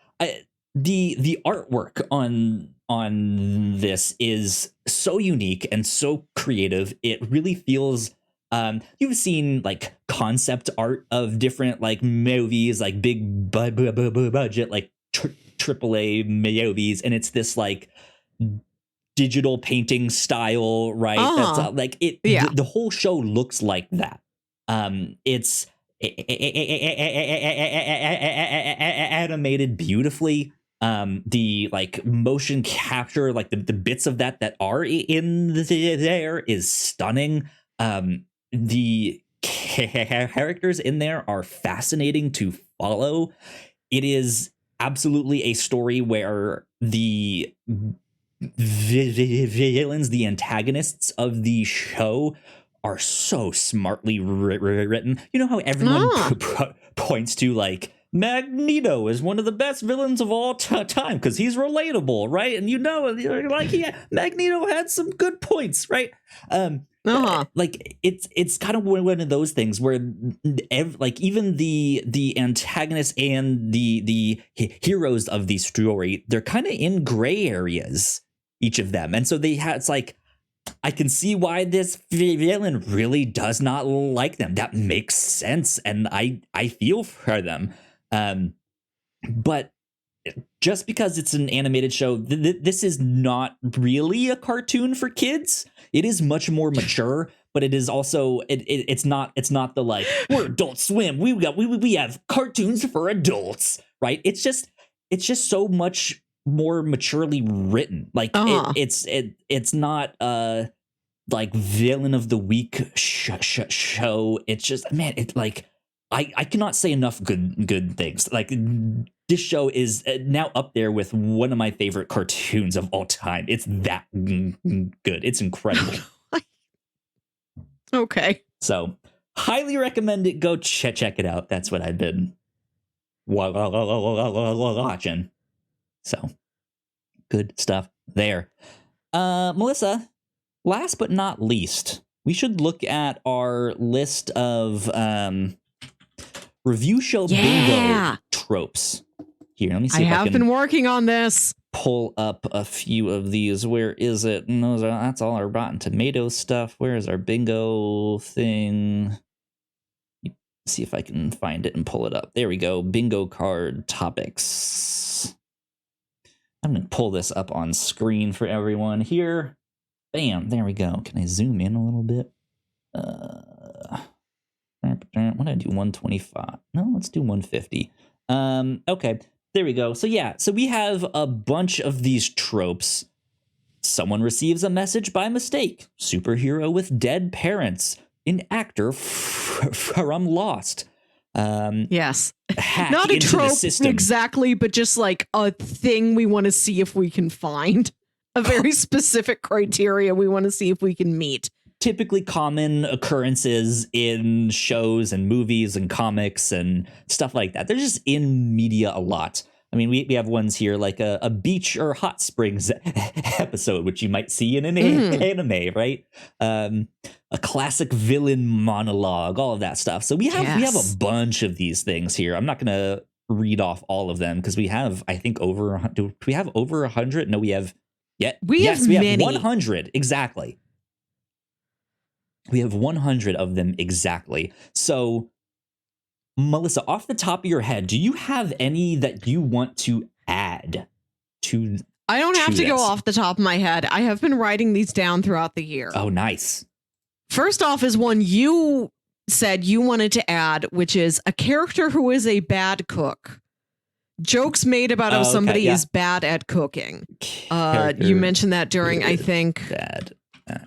The artwork on this is so unique and so creative. It really feels you've seen like concept art of different like movies, like big budget like AAA movies, and it's this like digital painting style, right? That's like it. Yeah. The whole show looks like that. It's animated beautifully. The like motion capture, like the bits of that are in there is stunning. The characters in there are fascinating to follow. It is absolutely a story where the villains, the antagonists of the show, are so smartly written. You know how everyone points to like Magneto is one of the best villains of all time because he's relatable, right? And you're like, yeah, Magneto had some good points, right? Like it's kind of one of those things where like even the antagonists and the heroes of the story, they're kind of in gray areas, each of them, and so it's like, I can see why this villain really does not like them. That makes sense, and I feel for them. But just because it's an animated show, this is not really a cartoon for kids. It is much more mature, but it is also it's not the like, we're Adult Swim, we have cartoons for adults, right? It's just so much more maturely written. Like it's not like villain of the week show. It's just, man, it's like I cannot say enough good things. Like this show is now up there with one of my favorite cartoons of all time. It's that good. It's incredible. Okay. So highly recommend it. Go check it out. That's what I've been watching. So good stuff there. Melissa, last but not least, we should look at our list of review show bingo tropes. Here, let me see. I have been working on this. Pull up a few of these. Where is it? And that's all our Rotten Tomatoes stuff. Where is our bingo thing? See if I can find it and pull it up. There we go. Bingo card topics. I'm going to pull this up on screen for everyone here. Bam. There we go. Can I zoom in a little bit? What did I do? 125. No, let's do 150. Okay. There we go. So yeah, so we have a bunch of these tropes. Someone receives a message by mistake. Superhero with dead parents. An actor from Lost. Yes. Not a trope exactly, but just like a thing we want to see if we can find. A very specific criteria we want to see if we can meet. Typically common occurrences in shows and movies and comics and stuff like that. They're just in media a lot. I mean, we have ones here like a beach or hot springs episode, which you might see in an anime, right? A classic villain monologue, all of that stuff. So we have a bunch of these things here. I'm not going to read off all of them because we have, I think, do we have over 100? No, we have yet. We have 100 exactly. We have 100 of them exactly. So, Melissa, off the top of your head, do you have any that you want to add to? I don't have to go off the top of my head. I have been writing these down throughout the year. Oh, nice. First off is one you said you wanted to add, which is a character who is a bad cook. Jokes made about how somebody is bad at cooking. You mentioned that during, I think,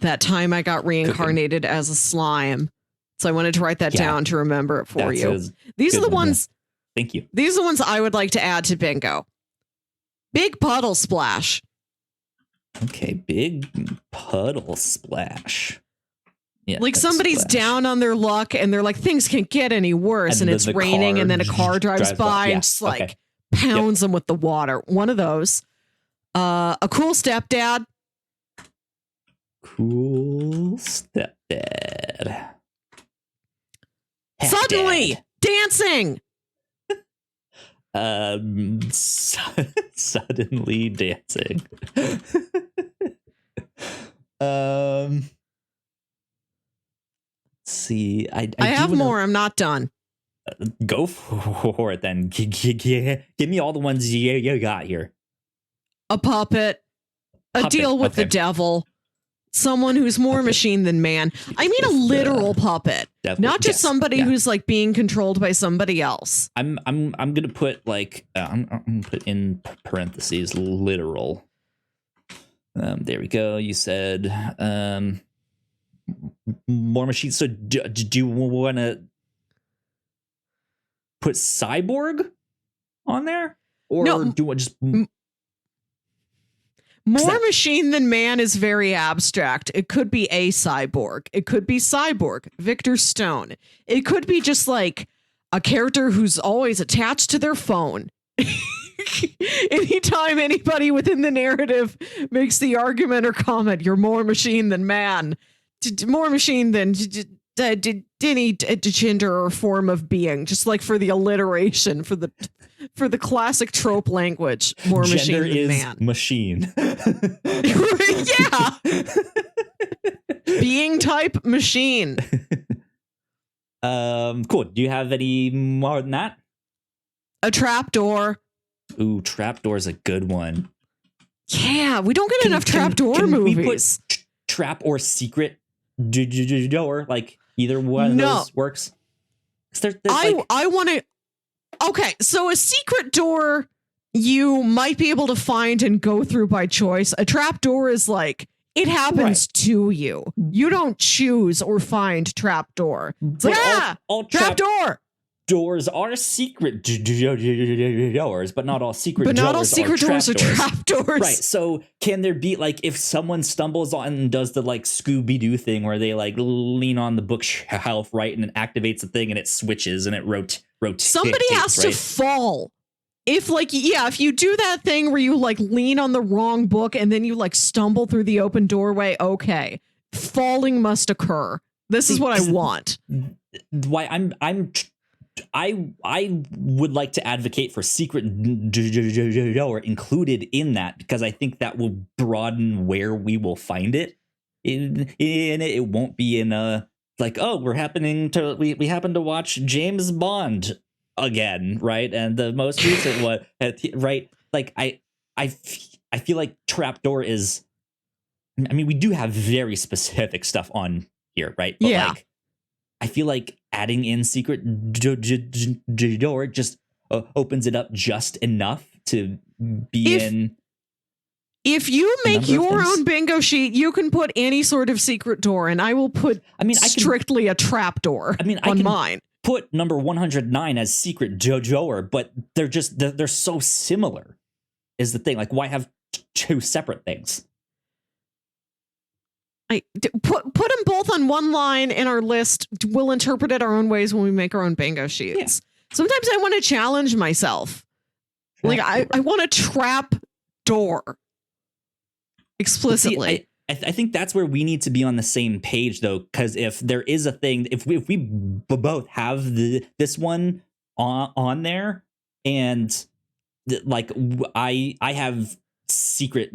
that time I got reincarnated as a slime. So I wanted to write that down to remember it for you. These are the ones. Thank you. These are the ones I would like to add to bingo. Big puddle splash. Okay, big puddle splash. Yeah, like somebody's splash. down on their luck and they're like, things can't get any worse. And it's the raining car and then a car drives by Yeah, and just like pounds them with the water. One of those. A cool stepdad. Cool stepdad. Suddenly dancing. Suddenly dancing. Let's see. I have more. I'm not done. Go for it then. Give me all the ones you got here. A puppet. A deal with the devil. Someone who's more machine than man. I mean a literal puppet. Not just somebody who's like being controlled by somebody else. I'm gonna put like I'm gonna put in parentheses literal. There we go. You said more machines. So do you want to put cyborg on there, or do you want just more machine than man is very abstract. It could be a cyborg. It could be cyborg, Victor Stone. It could be just like a character who's always attached to their phone. Anytime anybody within the narrative makes the argument or comment, you're more machine than man. More machine than any gender or form of being. Just like for the alliteration, for the classic trope language, more gender machine than man. Machine. Yeah. Being type machine. Cool. Do you have any more than that? A trapdoor. Ooh, trapdoor is a good one. Yeah, we don't get enough trapdoor movies. We put trap or secret door, like either one of those works. I want to. Okay, so a secret door you might be able to find and go through by choice. A trap door is like, it happens to you. You don't choose or find trap door. It's like, all trap door. Doors are secret doors, but not all secret doors. But not all secret doors are trap doors. Right. So can there be like if someone stumbles on and does the like Scooby-Doo thing where they like lean on the bookshelf, right, and it activates the thing and it switches and it rotates. Somebody has to fall. If like, if you do that thing where you like lean on the wrong book and then you like stumble through the open doorway, okay, falling must occur. This is what I want. Why I would like to advocate for secret door included in that, because I think that will broaden where we will find it. It won't be in a like, oh, we happen to watch James Bond again, right? And the most recent one, right? Like I feel like trapdoor is. I mean, we do have very specific stuff on here, right? But like, I feel like adding in secret door just opens it up just enough to be in. If you make your own bingo sheet, you can put any sort of secret door, and I will put. Strictly a trap door. On mine. Put number 109 as secret door, but they're so similar. Is the thing, like, why have two separate things? Put them both on one line in our list. We'll interpret it our own ways when we make our own bingo sheets. Yeah. Sometimes I want to challenge myself. Like I want a trap door. Explicitly. See, I think that's where we need to be on the same page, though, because if there is a thing, if we both have this one on there, and like I have secret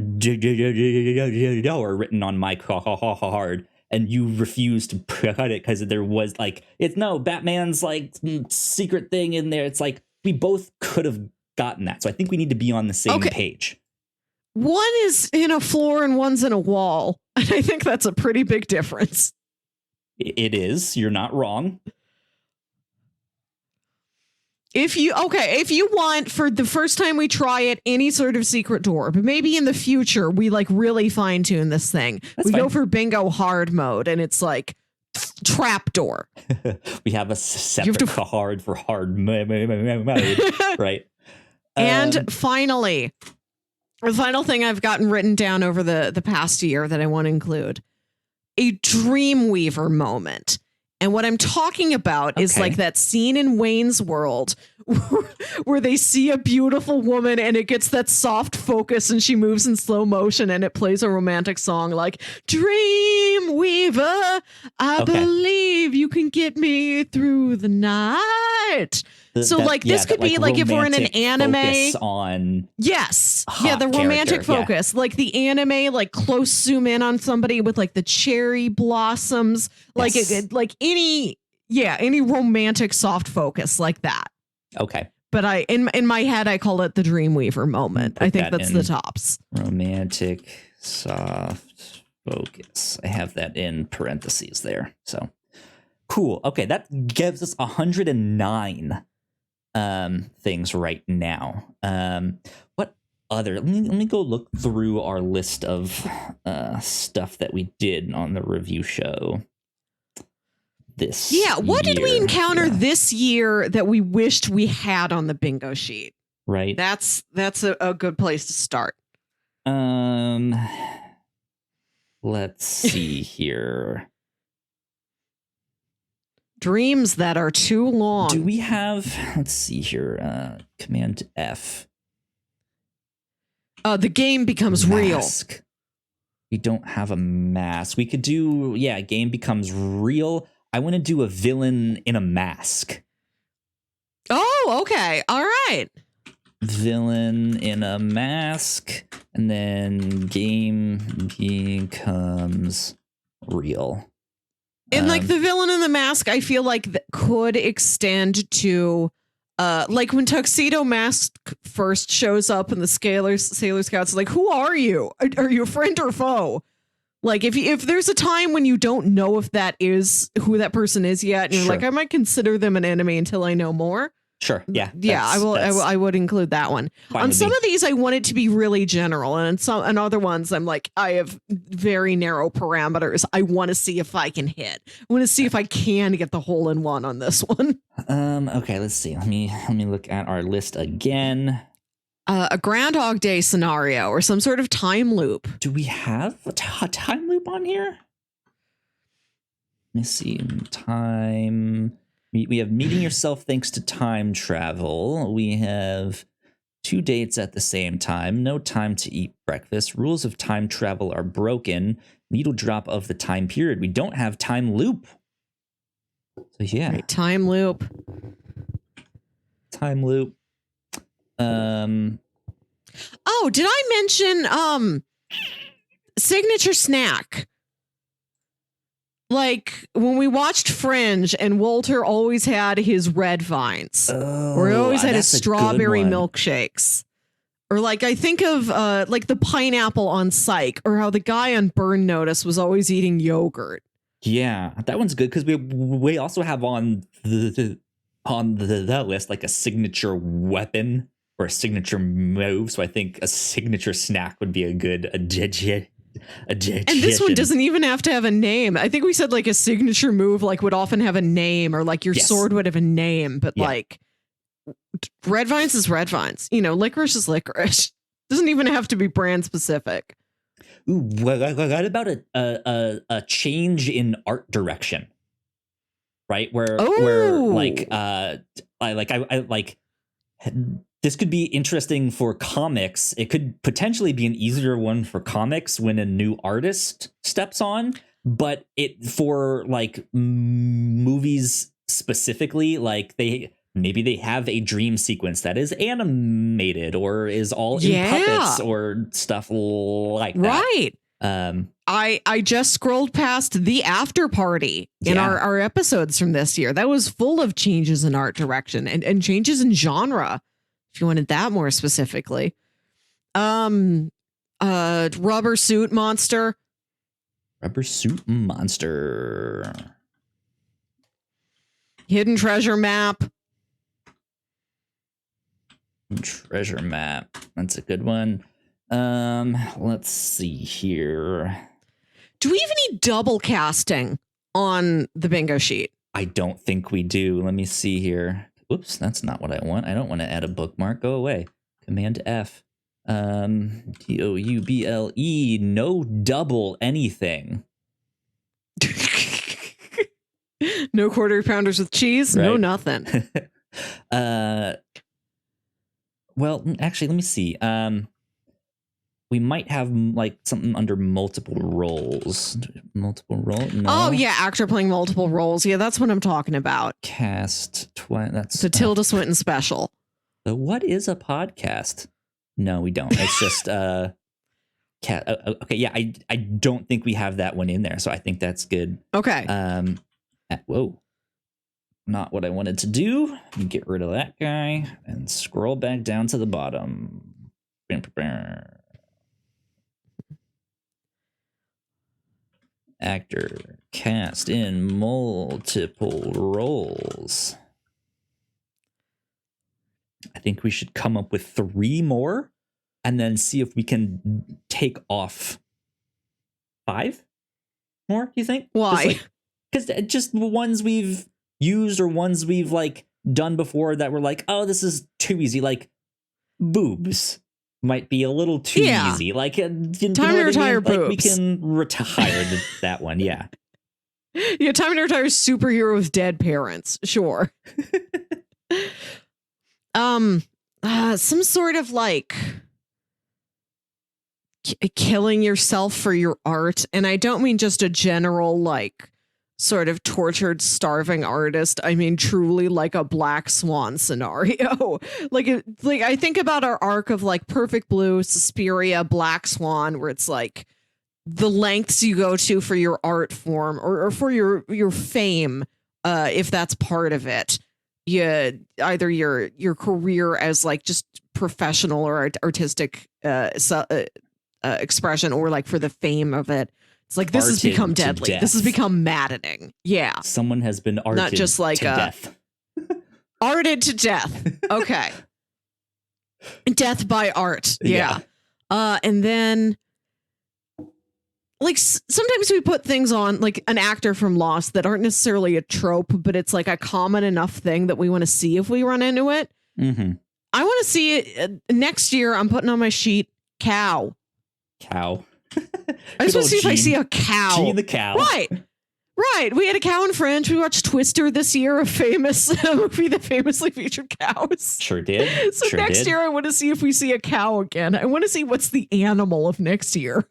door written on my card, and you refuse to put it because there was like Batman's like secret thing in there. It's like we both could have gotten that, so I think we need to be on the same page. One is in a floor and one's in a wall, and I think that's a pretty big difference. It is. You're not wrong. If you want, for the first time we try it, any sort of secret door, but maybe in the future we like really fine tune this thing. That's fine. Go for bingo hard mode, and it's like trap door. We have a separate card for hard mode, right? And finally, the final thing I've gotten written down over the past year that I want to include: a Dreamweaver moment. And what I'm talking about is like that scene in Wayne's World where they see a beautiful woman and it gets that soft focus and she moves in slow motion and it plays a romantic song like Dreamweaver, I believe you can get me through the night. So this could be like if we're in an anime on the romantic focus, like the anime, like close zoom in on somebody with like the cherry blossoms, like any romantic soft focus like that. Okay. But in my head I call it the Dreamweaver moment. I think that's the tops. Romantic soft focus. I have that in parentheses there. So cool. Okay, that gives us 109 things right now. What other? Let me go look through our list of stuff that we did on the review show this what year. did we encounter this year that we wished we had on the bingo sheet? Right. That's a good place to start. Let's see here. Dreams that are too long. Do we have, let's see here, Command F. The game becomes mask. Real. We don't have a mask. We could do, game becomes real. I want to do a villain in a mask. Oh, okay. All right. Villain in a mask, and then game becomes real. And like the villain in the mask, I feel like could extend to like when Tuxedo Mask first shows up and the Sailor Scouts are like, who are you? Are you a friend or foe? Like if there's a time when you don't know if that is who that person is yet, and you're like, I might consider them an enemy until I know more. Sure. Yeah. I would include that one. On some of these, I want it to be really general, and on other ones, I'm like, I have very narrow parameters. I want to see if I can hit. I want to see if I can get the hole in one on this one. Okay. Let's see. Let me look at our list again. A Groundhog Day scenario or some sort of time loop. Do we have a time loop on here? Let me see. Time. We have meeting yourself thanks to time travel. We have 2 dates at the same time. No time to eat breakfast. Rules of time travel are broken. Needle drop of the time period. We don't have time loop. So yeah. Right, time loop. Time loop. Oh, did I mention signature snack? Like when we watched Fringe and Walter always had his red vines, or he always had his strawberry milkshakes, or like I think of like the pineapple on Psych, or how the guy on Burn Notice was always eating yogurt. Yeah, that one's good because we also have on the list like a signature weapon or a signature move. So I think a signature snack would be a good addition. And this one doesn't even have to have a name. I think we said like a signature move like would often have a name, or like your sword would have a name, but like red vines is red vines. You know, licorice is licorice. Doesn't even have to be brand specific. Ooh, what about a change in art direction? Right, where like I like this could be interesting for comics. It could potentially be an easier one for comics when a new artist steps on, but it for like movies specifically, like maybe they have a dream sequence that is animated or is all in puppets or stuff like that. Right. I just scrolled past the after party in our episodes from this year. That was full of changes in art direction and changes in genre, if you wanted that more specifically. Rubber suit monster. Rubber suit monster. Hidden treasure map. Treasure map. That's a good one. Let's see here. Do we even need double casting on the bingo sheet? I don't think we do. Let me see here. Whoops, that's not what I want. I don't want to add a bookmark. Go away. Command F. DOUBLE. No double anything. No quarter pounders with cheese. Right. No nothing. Well, actually, let me see. We might have like something under multiple roles. Multiple role? No. Oh yeah, actor playing multiple roles. Yeah, that's what I'm talking about. Cast. That's the Tilda Swinton special. So what is a podcast? No, we don't. It's just okay. Yeah, I don't think we have that one in there, so I think that's good. Okay. Whoa. Not what I wanted to do. Get rid of that guy and scroll back down to the bottom. Actor cast in multiple roles. I think we should come up with 3 more and then see if we can take off 5 more, do you think? Why? Because just ones we've used or ones we've like done before that were like, oh, this is too easy. Like boobs might be a little too easy. Like time to retire boobs. Like, we can retire that one. Yeah. Yeah, time to retire superhero with dead parents. Sure. Some sort of like killing yourself for your art, and I don't mean just a general like sort of tortured, starving artist. I mean truly like a Black Swan scenario. like I think about our arc of like Perfect Blue, Suspiria, Black Swan, where it's like the lengths you go to for your art form or for your fame, if that's part of it. Either your career as like just professional or artistic expression, or like for the fame of it. It's like this has become deadly. This has become maddening. Yeah, someone has been arted not just like to death. Arted to death. Okay, death by art. Yeah. And then like sometimes we put things on like an actor from Lost that aren't necessarily a trope, but it's like a common enough thing that we want to see if we run into it. Mm-hmm. I want to see it next year. I'm putting on my sheet cow. I just want to see if I see a cow. Gene the cow. Right. We had a cow in French. We watched Twister this year, a famous movie that famously featured cows. Sure did. So next year I want to see if we see a cow again. I want to see what's the animal of next year.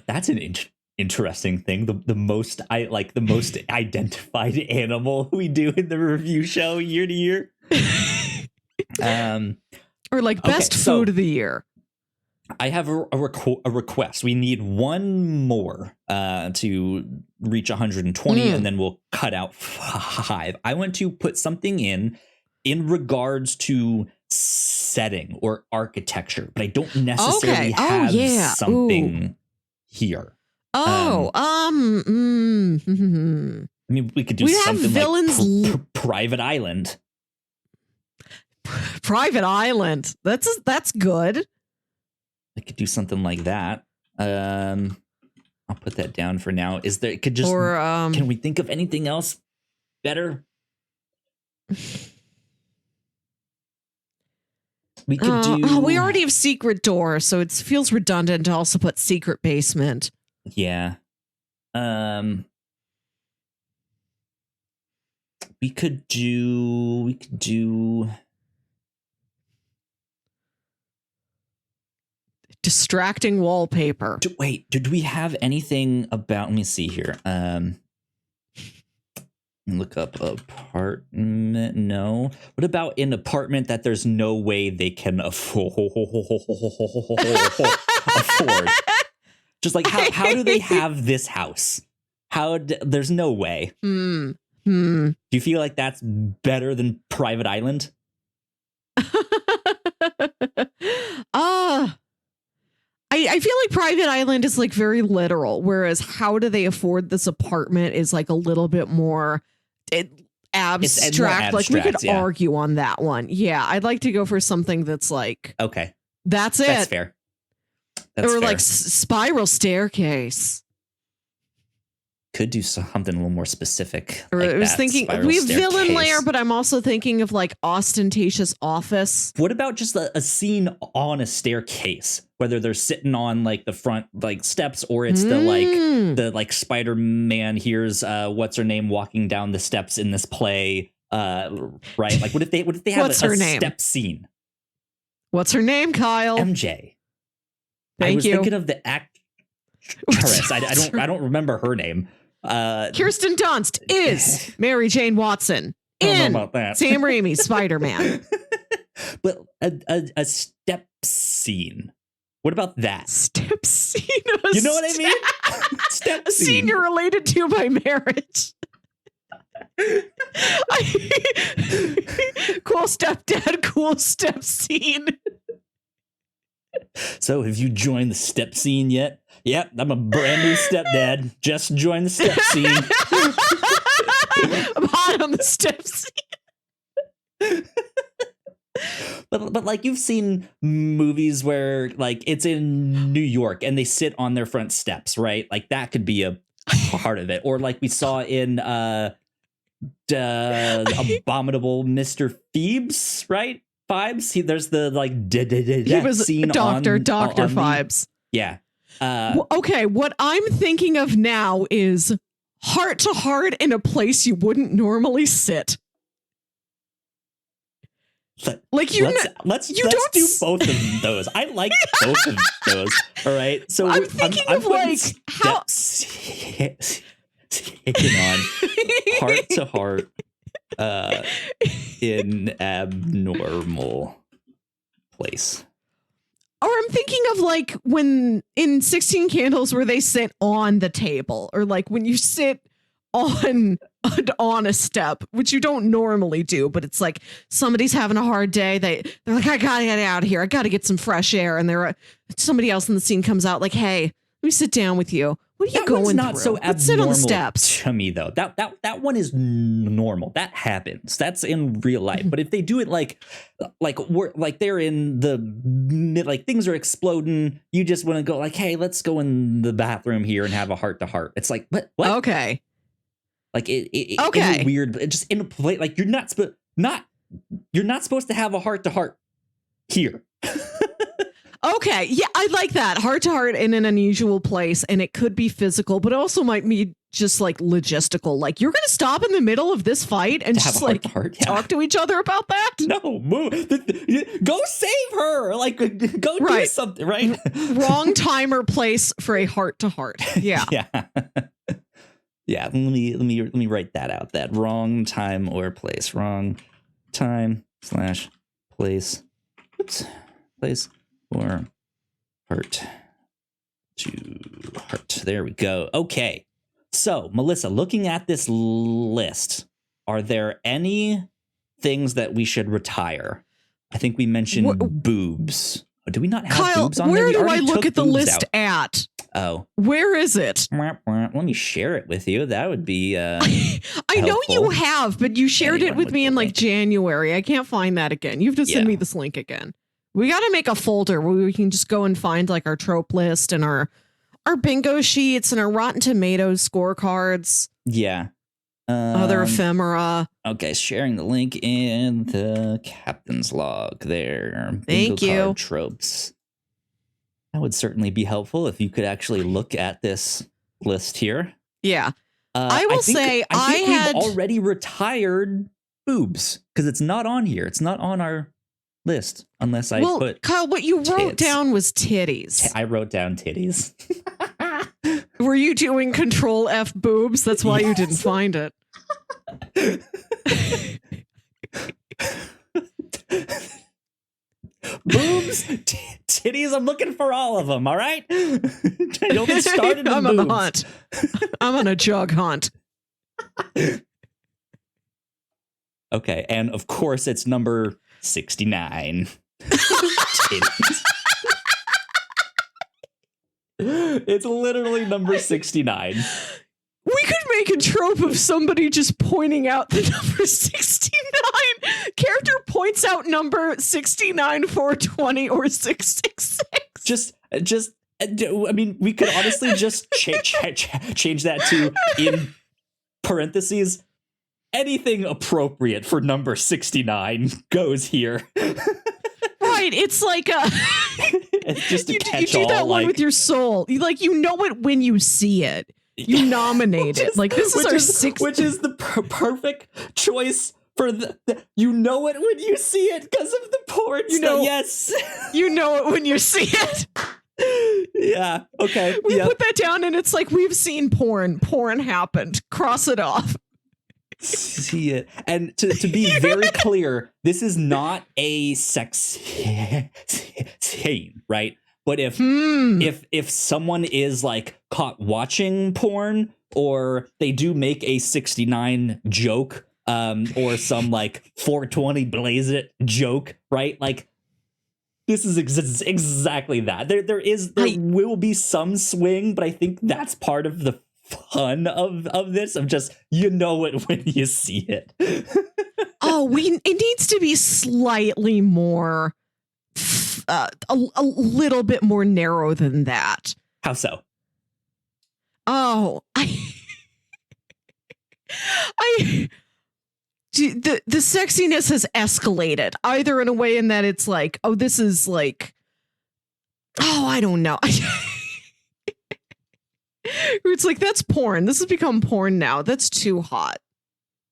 That's an interesting thing. The most identified animal we do in the review show year to year. Or like best food of the year. I have a request. We need one more to reach 120, and then we'll cut out 5. I want to put something in regards to setting or architecture, but I don't necessarily have something here. I mean, we could do something like Private Island. Private Island. That's good. I could do something like that. I'll put that down for now. Is there can we think of anything else better? We could do. We already have secret door, so it feels redundant to also put secret basement. Yeah. We could do. Distracting wallpaper. Wait, did we have anything about? Let me see here. Look up apartment. No. What about an apartment that there's no way they can afford? Just like how do they have this house? There's no way. Do you feel like that's better than Private Island? I feel like Private Island is like very literal, whereas how do they afford this apartment is like a little bit more abstract. Like we could argue on that one. Yeah, I'd like to go for something that's like, okay, that's it. That's fair. That's or fair. like spiral staircase. could do something a little more specific. Or like I was that thinking spiral we have villain staircase. lair, but I'm also thinking of like ostentatious office. What about just a scene on a staircase, whether they're sitting on like the front like steps, or it's the like Spider-Man hears what's her name walking down the steps in this play, right? Like what if they have What's a her name? step scene? What's her name, Kyle? MJ. Thank I was you. thinking of the actress. I don't remember her name. Kirsten Dunst is Mary Jane Watson I don't in know about that. Sam Raimi's Spider-Man. But a step scene. What about that? Step scene. You know what I mean? Step A scene you're related to by marriage. Cool stepdad, cool step scene. So have you joined the step scene yet? Yep, I'm a brand new stepdad. Just joined the step scene. I'm hot on the step scene. But like you've seen movies where like it's in New York and they sit on their front steps, right? Like that could be a part of it. Or like we saw in Abominable Mr. Phoebes, right? Phibes. There's the like He was scene Dr. on Phibes. Yeah. Okay, what I'm thinking of now is heart to heart in a place you wouldn't normally sit. Like let's do both of those. I like both of those. All right. So I'm thinking of like how taking on heart to heart in abnormal place. Or I'm thinking of like when in 16 Candles where they sit on the table, or like when you sit on a step, which you don't normally do, but it's like somebody's having a hard day. They're like, I gotta get out of here. I gotta get some fresh air. And somebody else in the scene comes out like, hey, let me sit down with you. What are you going not through? So Let's sit on the steps. To me, though, that one is normal. That happens. That's in real life. But if they do it like they're in the like things are exploding, you just want to go like, hey, let's go in the bathroom here and have a heart to heart. It's like what? Okay. Like it okay. In a weird, just in a place like you're not supposed to have a heart to heart here. Okay, yeah, I like that. Heart to heart in an unusual place, and it could be physical, but it also might be just like logistical. Like you're going to stop in the middle of this fight and just like talk to each other about that? No, move. Go save her. Like go do something, right? Wrong time or place for a heart to heart. Yeah. Yeah. Yeah, let me write that out. That wrong time or place. Wrong time / place. Oops. Place or heart to heart. There we go. Okay. So, Melissa, looking at this list, are there any things that we should retire? I think we mentioned boobs. Do we not have Kyle, boobs on where there? do I look at the list at? Oh. Where is it? Let me share it with you. That would be I know you have, but you shared it with me in like January. I can't find that again. You have to send me this link again. We got to make a folder where we can just go and find like our trope list and our bingo sheets and our Rotten Tomatoes scorecards. Yeah. Other ephemera. Okay, sharing the link in the captain's log there. Thank Bingo you. Card tropes. That would certainly be helpful if you could actually look at this list here. Yeah. I will say I had we've already retired boobs because it's not on here. It's not on our list unless I put Kyle, what you wrote down was titties. I wrote down titties. Were you doing Control F boobs? That's why you didn't find it. Boobs, titties. I'm looking for all of them. All right. Don't get started. I'm on the hunt. I'm on a jug hunt. Okay, and of course it's number 69. It's literally number 69. We could make a trope of somebody just pointing out the number 69. Character points out number 69, 420, or 666. Just I mean, we could honestly just change that to, in parentheses, anything appropriate for number 69 goes here. Right, it's like a it's just a you catch-all. do that one with your soul. You know it when you see it. You nominate it. Like, this is our sixth, which is the perfect choice for you know it when you see it because of the porn. Yes, you know it when you see it. Yeah. Okay. We put that down, and it's like, we've seen porn. Porn happened. Cross it off. See it. And to be very clear, this is not a sex scene, right? But if someone is like caught watching porn, or they do make a 69 joke, or some like 420 blaze it joke, right? Like, this is exactly that. There will be some swing, but I think that's part of the fun of this, of just, you know it when you see it. It needs to be slightly more, a little bit more narrow than that. How so? Oh, the sexiness has escalated, either in a way in that it's like, oh, this is like, oh, I don't know. It's like, that's porn. This has become porn now. That's too hot.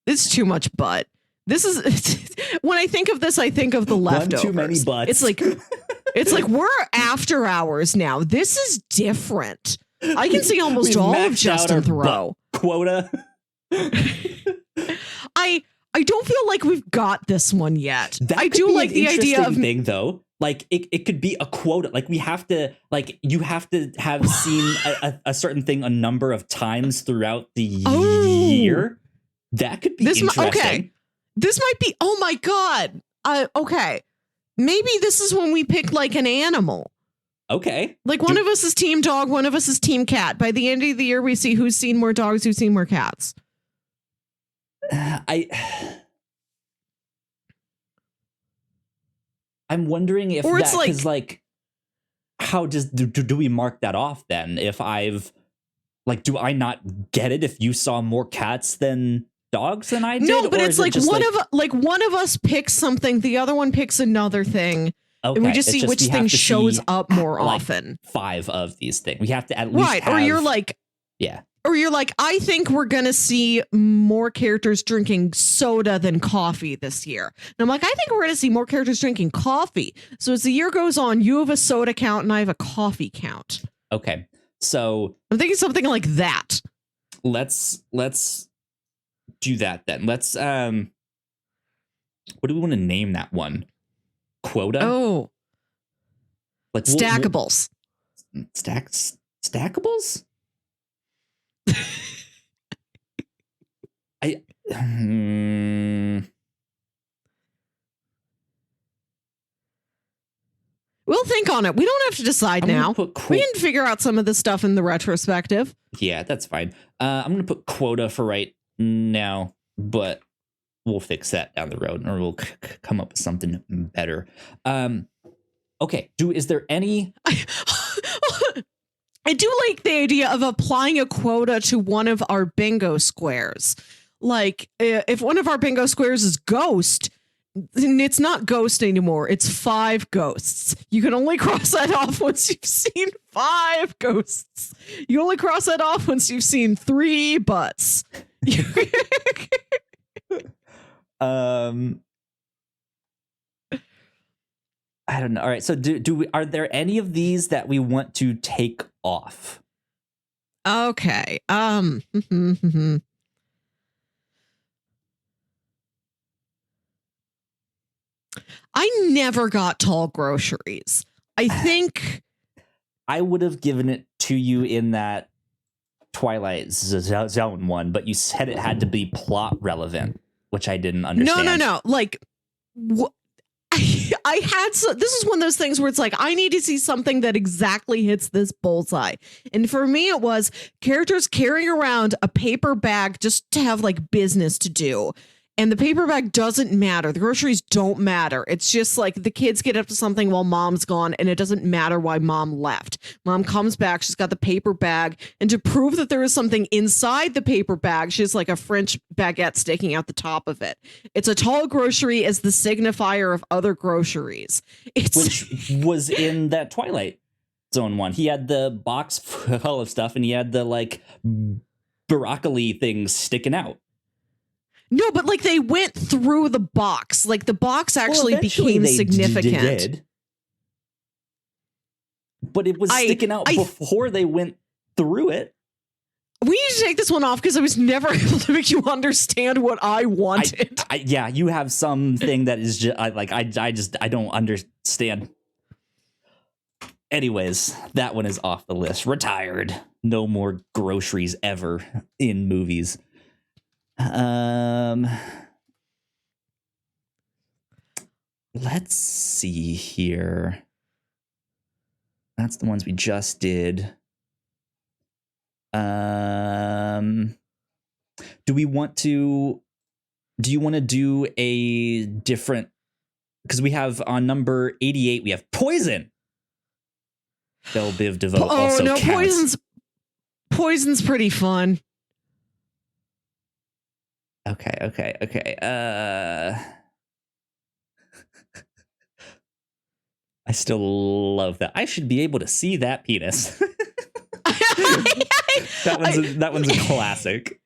It's too much butt. This is when I think of this, I think of The Leftovers. One too many butts. It's like we're after hours now. This is different. I can see almost all of Justin Theroux. Quota. I don't feel like we've got this one yet. I do like the idea of thing, though. Like, it could be a quota. Like, we have to, like, you have to have seen a certain thing a number of times throughout the year. That could be interesting. Okay. This might be, oh my God. Okay. Maybe this is when we pick like an animal. Okay. Like, one of us is team dog, one of us is team cat. By the end of the year, we see who's seen more dogs, who's seen more cats. I'm wondering if or that is like, how do we mark that off then? If I've, like, do I not get it if you saw more cats than dogs than I did? No, but it's like one of us picks something, the other one picks another thing. Okay. And we just see which thing shows up more often. 5 of these things. We have to at least have, or you're like, yeah. Or you're like, I think we're going to see more characters drinking soda than coffee this year. And I'm like, I think we're going to see more characters drinking coffee. So as the year goes on, you have a soda count and I have a coffee count. Okay. So I'm thinking something like that. Let's do that then. Let's what do we want to name that one? Quota? Oh. Like stackables. Stackables? We'll think on it. We don't have to decide now. We can figure out some of this stuff in the retrospective. Yeah, that's fine. I'm going to put quota for right now, but we'll fix that down the road, or we'll come up with something better. Okay. Is there any... I do like the idea of applying a quota to one of our bingo squares. Like, if one of our bingo squares is ghost, then it's not ghost anymore. It's 5 ghosts. You can only cross that off once you've seen 5 ghosts. You only cross that off once you've seen 3 butts. I don't know. All right. So are there any of these that we want to take off? Okay. I never got tall groceries. I think I would have given it to you in that Twilight Zone one, but you said it had to be plot relevant, which I didn't understand. No. Like, I had this is one of those things where it's like, I need to see something that exactly hits this bullseye. And for me, it was characters carrying around a paper bag just to have like business to do. And the paper bag doesn't matter. The groceries don't matter. It's just like the kids get up to something while mom's gone, and it doesn't matter why mom left. Mom comes back. She's got the paper bag. And to prove that there is something inside the paper bag, she has like a French baguette sticking out the top of it. It's a tall grocery as the signifier of other groceries. Which was in that Twilight Zone one. He had the box full of stuff, and he had the like broccoli things sticking out. No, but like they went through the box. Like the box actually became significant. Did. But it was sticking out before they went through it. We need to take this one off because I was never able to make you understand what I wanted. Yeah, you have something that is just I don't understand. Anyways, that one is off the list. Retired. No more groceries ever in movies. Let's see here. That's the ones we just did. Do you want to do a different, because we have on number 88 we have Poison. Belle Biv DeVoe also no, counts. Poison's pretty fun. Okay. I still love that. I should be able to see that penis. that one's a classic.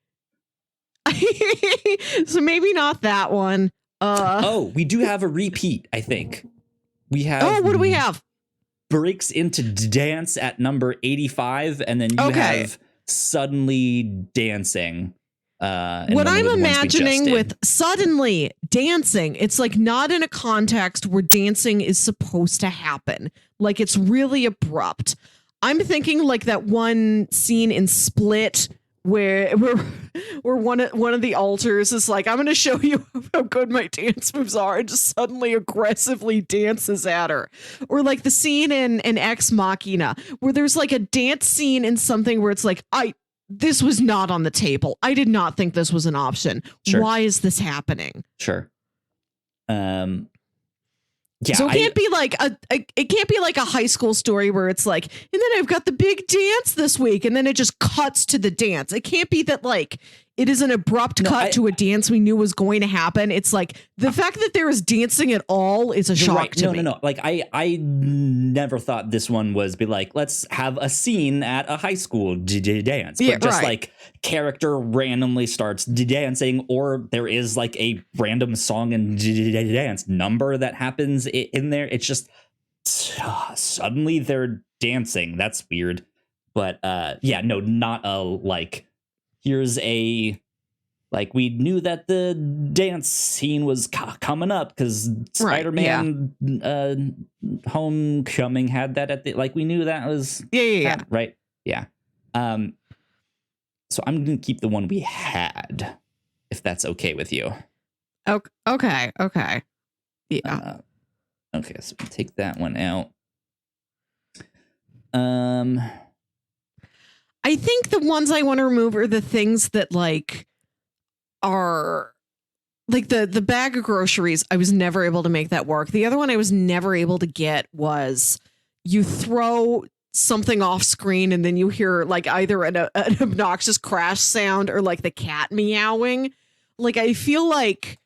So maybe not that one. We do have a repeat, I think. We have. Oh, what do we have? Breaks into dance at number 85, and then you have Suddenly Dancing. What I'm imagining with suddenly dancing, it's like not in a context where dancing is supposed to happen. Like it's really abrupt. I'm thinking like that one scene in Split where one of the alters is like, I'm going to show you how good my dance moves are, and just suddenly aggressively dances at her. Or like the scene in Ex Machina where there's like a dance scene in something where it's like, this was not on the table. I did not think this was an option. Sure. Why is this happening? Sure. Yeah, so it can't be like a high school story where it's like, and then I've got the big dance this week, and then it just cuts to the dance. It can't be that like it is an abrupt cut to a dance we knew was going to happen. It's like the fact that there is dancing at all is a shock to me. No. Like I never thought this one was be like, let's have a scene at a high school dance, but just like character randomly starts dancing, or there is like a random song and dance number that happens in there. It's just suddenly they're dancing. That's weird. But not a like, here's a, like, we knew that the dance scene was coming up because Spider-Man Homecoming had that at the, like, we knew that was right. Yeah. So I'm gonna keep the one we had, if that's okay with you. Okay. Yeah. Okay, so we'll take that one out. I think the ones I want to remove are the things that like are like the bag of groceries. I was never able to make that work. The other one I was never able to get was you throw something off screen and then you hear like either an obnoxious crash sound or like the cat meowing. Like I feel like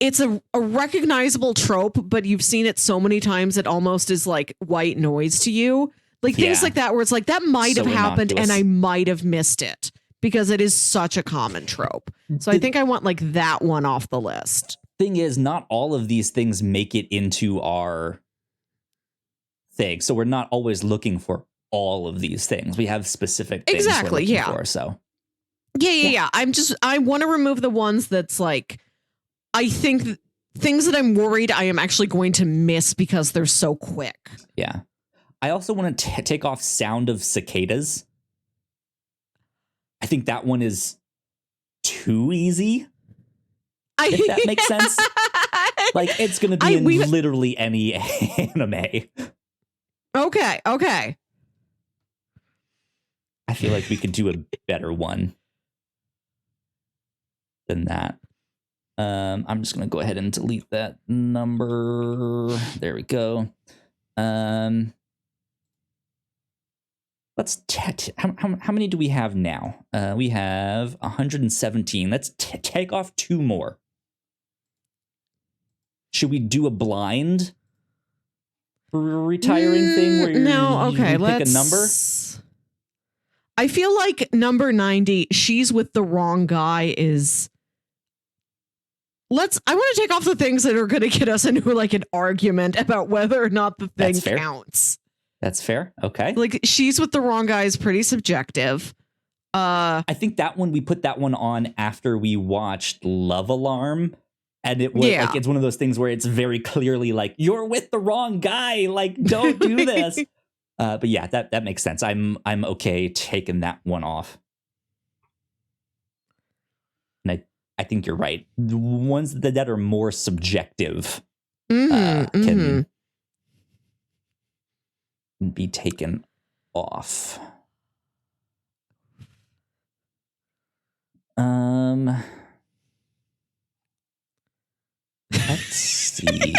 it's a recognizable trope, but you've seen it so many times it almost is like white noise to you. Like things like that where it's like that might have happened and I might have missed it because it is such a common trope. So I think I want like that one off the list. Thing is, not all of these things make it into our thing. So we're not always looking for all of these things. We have specific things we're looking for. So yeah. I want to remove the ones that's like, I think things that I'm worried I am actually going to miss because they're so quick. Yeah. I also want to take off Sound of Cicadas. I think that one is too easy. If that makes sense. Like, it's going to be in literally any anime. Okay. I feel like we could do a better one than that. I'm just going to go ahead and delete that number. There we go. Let's how many do we have now? We have 117. Let's take off 2 more. Should we do a blind retiring thing where you pick a number? I feel like number 90, she's with the wrong guy, is... I want to take off the things that are going to get us into like an argument about whether or not the thing counts. That's fair. Okay. Like, she's with the wrong guy is pretty subjective. I think that one, we put that one on after we watched Love Alarm. And it was like, it's one of those things where it's very clearly like, you're with the wrong guy. Like, don't do this. But yeah, that makes sense. I'm okay taking that one off. And I think you're right. The ones that are more subjective can be taken off. Let's see.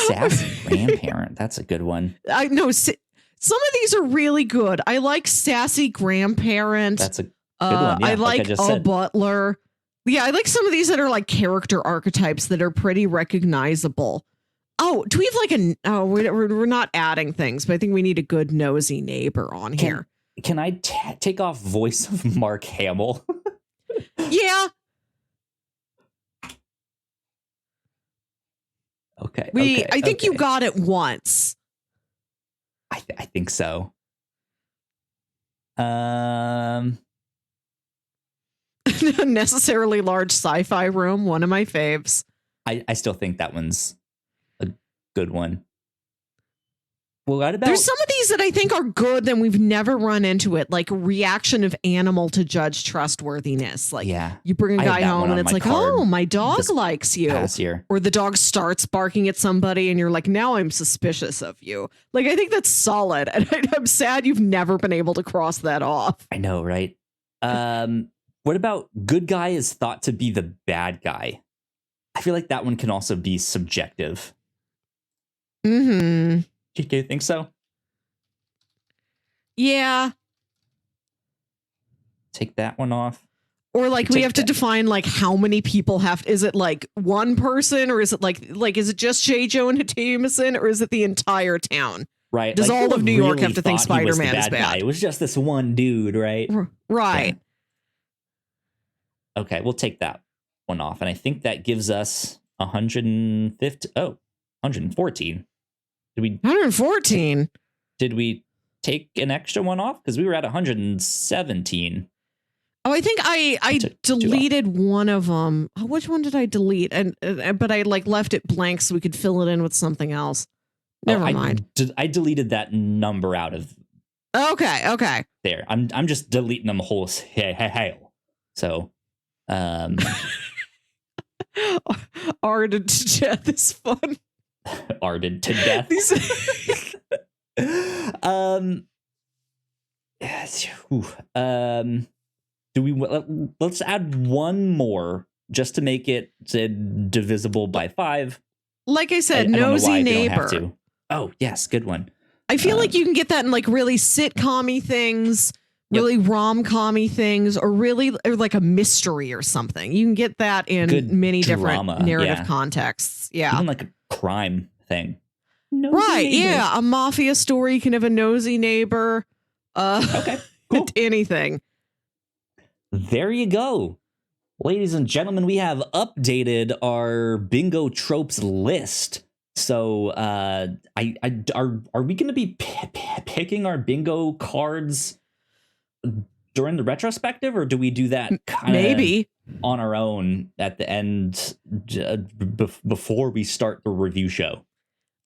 Sassy grandparent. That's a good one. I know. Some of these are really good. I like sassy grandparent. That's a good one. Yeah, I like a butler. Yeah, I like some of these that are like character archetypes that are pretty recognizable. Oh, do we have like we're not adding things, but I think we need a good nosy neighbor on here. Can I take off voice of Mark Hamill? Yeah. Okay. I think you got it once. I think so. Unnecessarily large sci-fi room, one of my faves. I still think that one's a good one. Well, what about... There's some of these that I think are good and we've never run into it, like reaction of animal to judge trustworthiness. Like, you bring a guy home and it's like, oh, my dog likes you. Or the dog starts barking at somebody and you're like, now I'm suspicious of you. Like, I think that's solid. And I'm sad you've never been able to cross that off. I know, right? What about good guy is thought to be the bad guy? I feel like that one can also be subjective. Mm-hmm. Do you think so? Yeah. Take that one off. Or like we have to define like how many people is it like one person, or is it like is it just J. Jonah Jameson, or is it the entire town? Right. Does all of New York have to think Spider-Man is bad? Guy. It was just this one dude, right? Right. Yeah. Okay, we'll take that one off. And I think that gives us 114. Did we 114? Did we take an extra one off? Because we were at 117. Oh, I think I deleted one of them. Oh, which one did I delete? And but I like left it blank so we could fill it in with something else. Never mind. I deleted that number out of. Okay. There, I'm just deleting them whole. Hey. So, Arded to death is fun. Arded to death. Do we? Let's add one more just to make it divisible by 5. Like I said, nosy neighbor. Oh yes, good one. I feel like you can get that in like really sitcom-y things, really rom-com-y things, or like a mystery or something. You can get that in many different narrative contexts. Yeah. Even like a crime thing. Right. Yeah. A mafia story can have a nosy neighbor. Okay. Cool. Anything. There you go. Ladies and gentlemen, we have updated our bingo tropes list. So are we going to be picking our bingo cards during the retrospective, or do we do that maybe on our own at the end before we start the review show?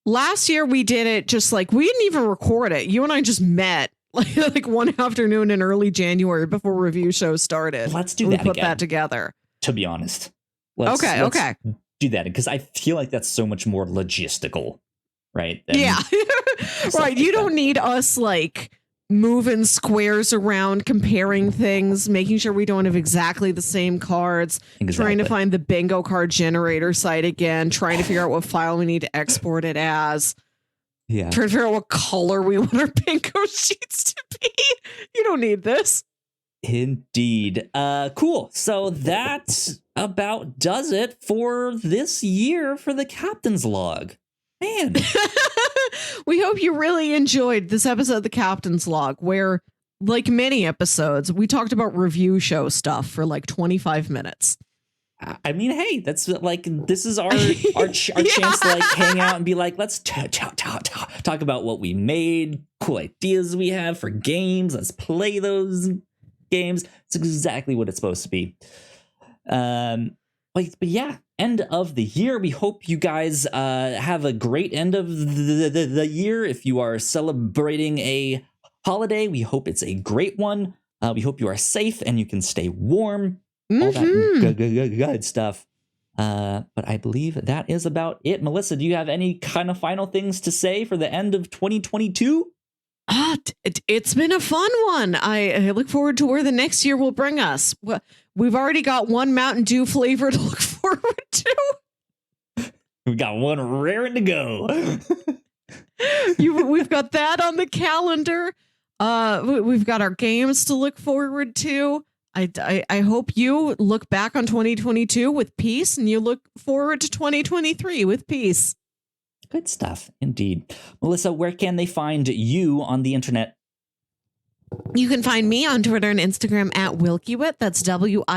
Last year we did it just like we didn't even record it. You and I just met like one afternoon in early January before review show started. Let's do that. Put that together. To be honest, let's do that, because I feel like that's so much more logistical, right? Yeah, right. You don't need us like moving squares around, comparing things, making sure we don't have exactly the same cards, trying to find the bingo card generator site again, trying to figure out what file we need to export it as. Yeah. Trying to figure out what color we want our bingo sheets to be. You don't need this. Indeed. Cool. So that about does it for this year for the Captain's Log. Man. We hope you really enjoyed this episode of the Captain's Log, where, like many episodes, we talked about review show stuff for like 25 minutes. I mean, hey, that's like, this is our chance to like hang out and be like, let's talk about what we made, cool ideas we have for games. Let's play those games. It's exactly what it's supposed to be. But yeah, end of the year. We hope you guys have a great end of the year. If you are celebrating a holiday, we hope it's a great one. We hope you are safe and you can stay warm. All that good stuff. But I believe that is about it. Melissa, do you have any kind of final things to say for the end of 2022? It's been a fun one. I look forward to where the next year will bring us. We've already got one Mountain Dew flavor to look forward to. We've got one raring to go. We've got that on the calendar. We've got our games to look forward to. I hope you look back on 2022 with peace and you look forward to 2023 with peace. Good stuff, indeed. Melissa, where can they find you on the internet? You can find me on Twitter and Instagram at Wilkywit. That's WILKYWIT.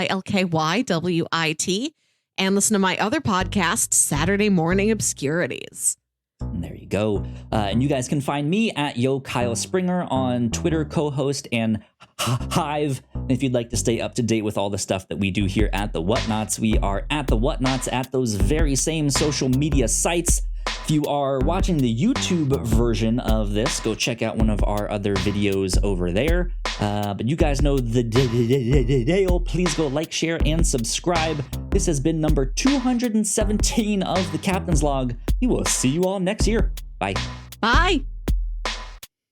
And listen to my other podcast, Saturday Morning Obscurities. And there you go. And you guys can find me at Yo Kyle Springer on Twitter, co-host, and Hive. And if you'd like to stay up to date with all the stuff that we do here at the Whatnauts, we are at the Whatnauts at those very same social media sites. If you are watching the YouTube version of this, go check out one of our other videos over there. But you guys know the deal. Please go like, share, and subscribe. This has been number 217 of the Captain's Log. We will see you all next year. Bye. Bye.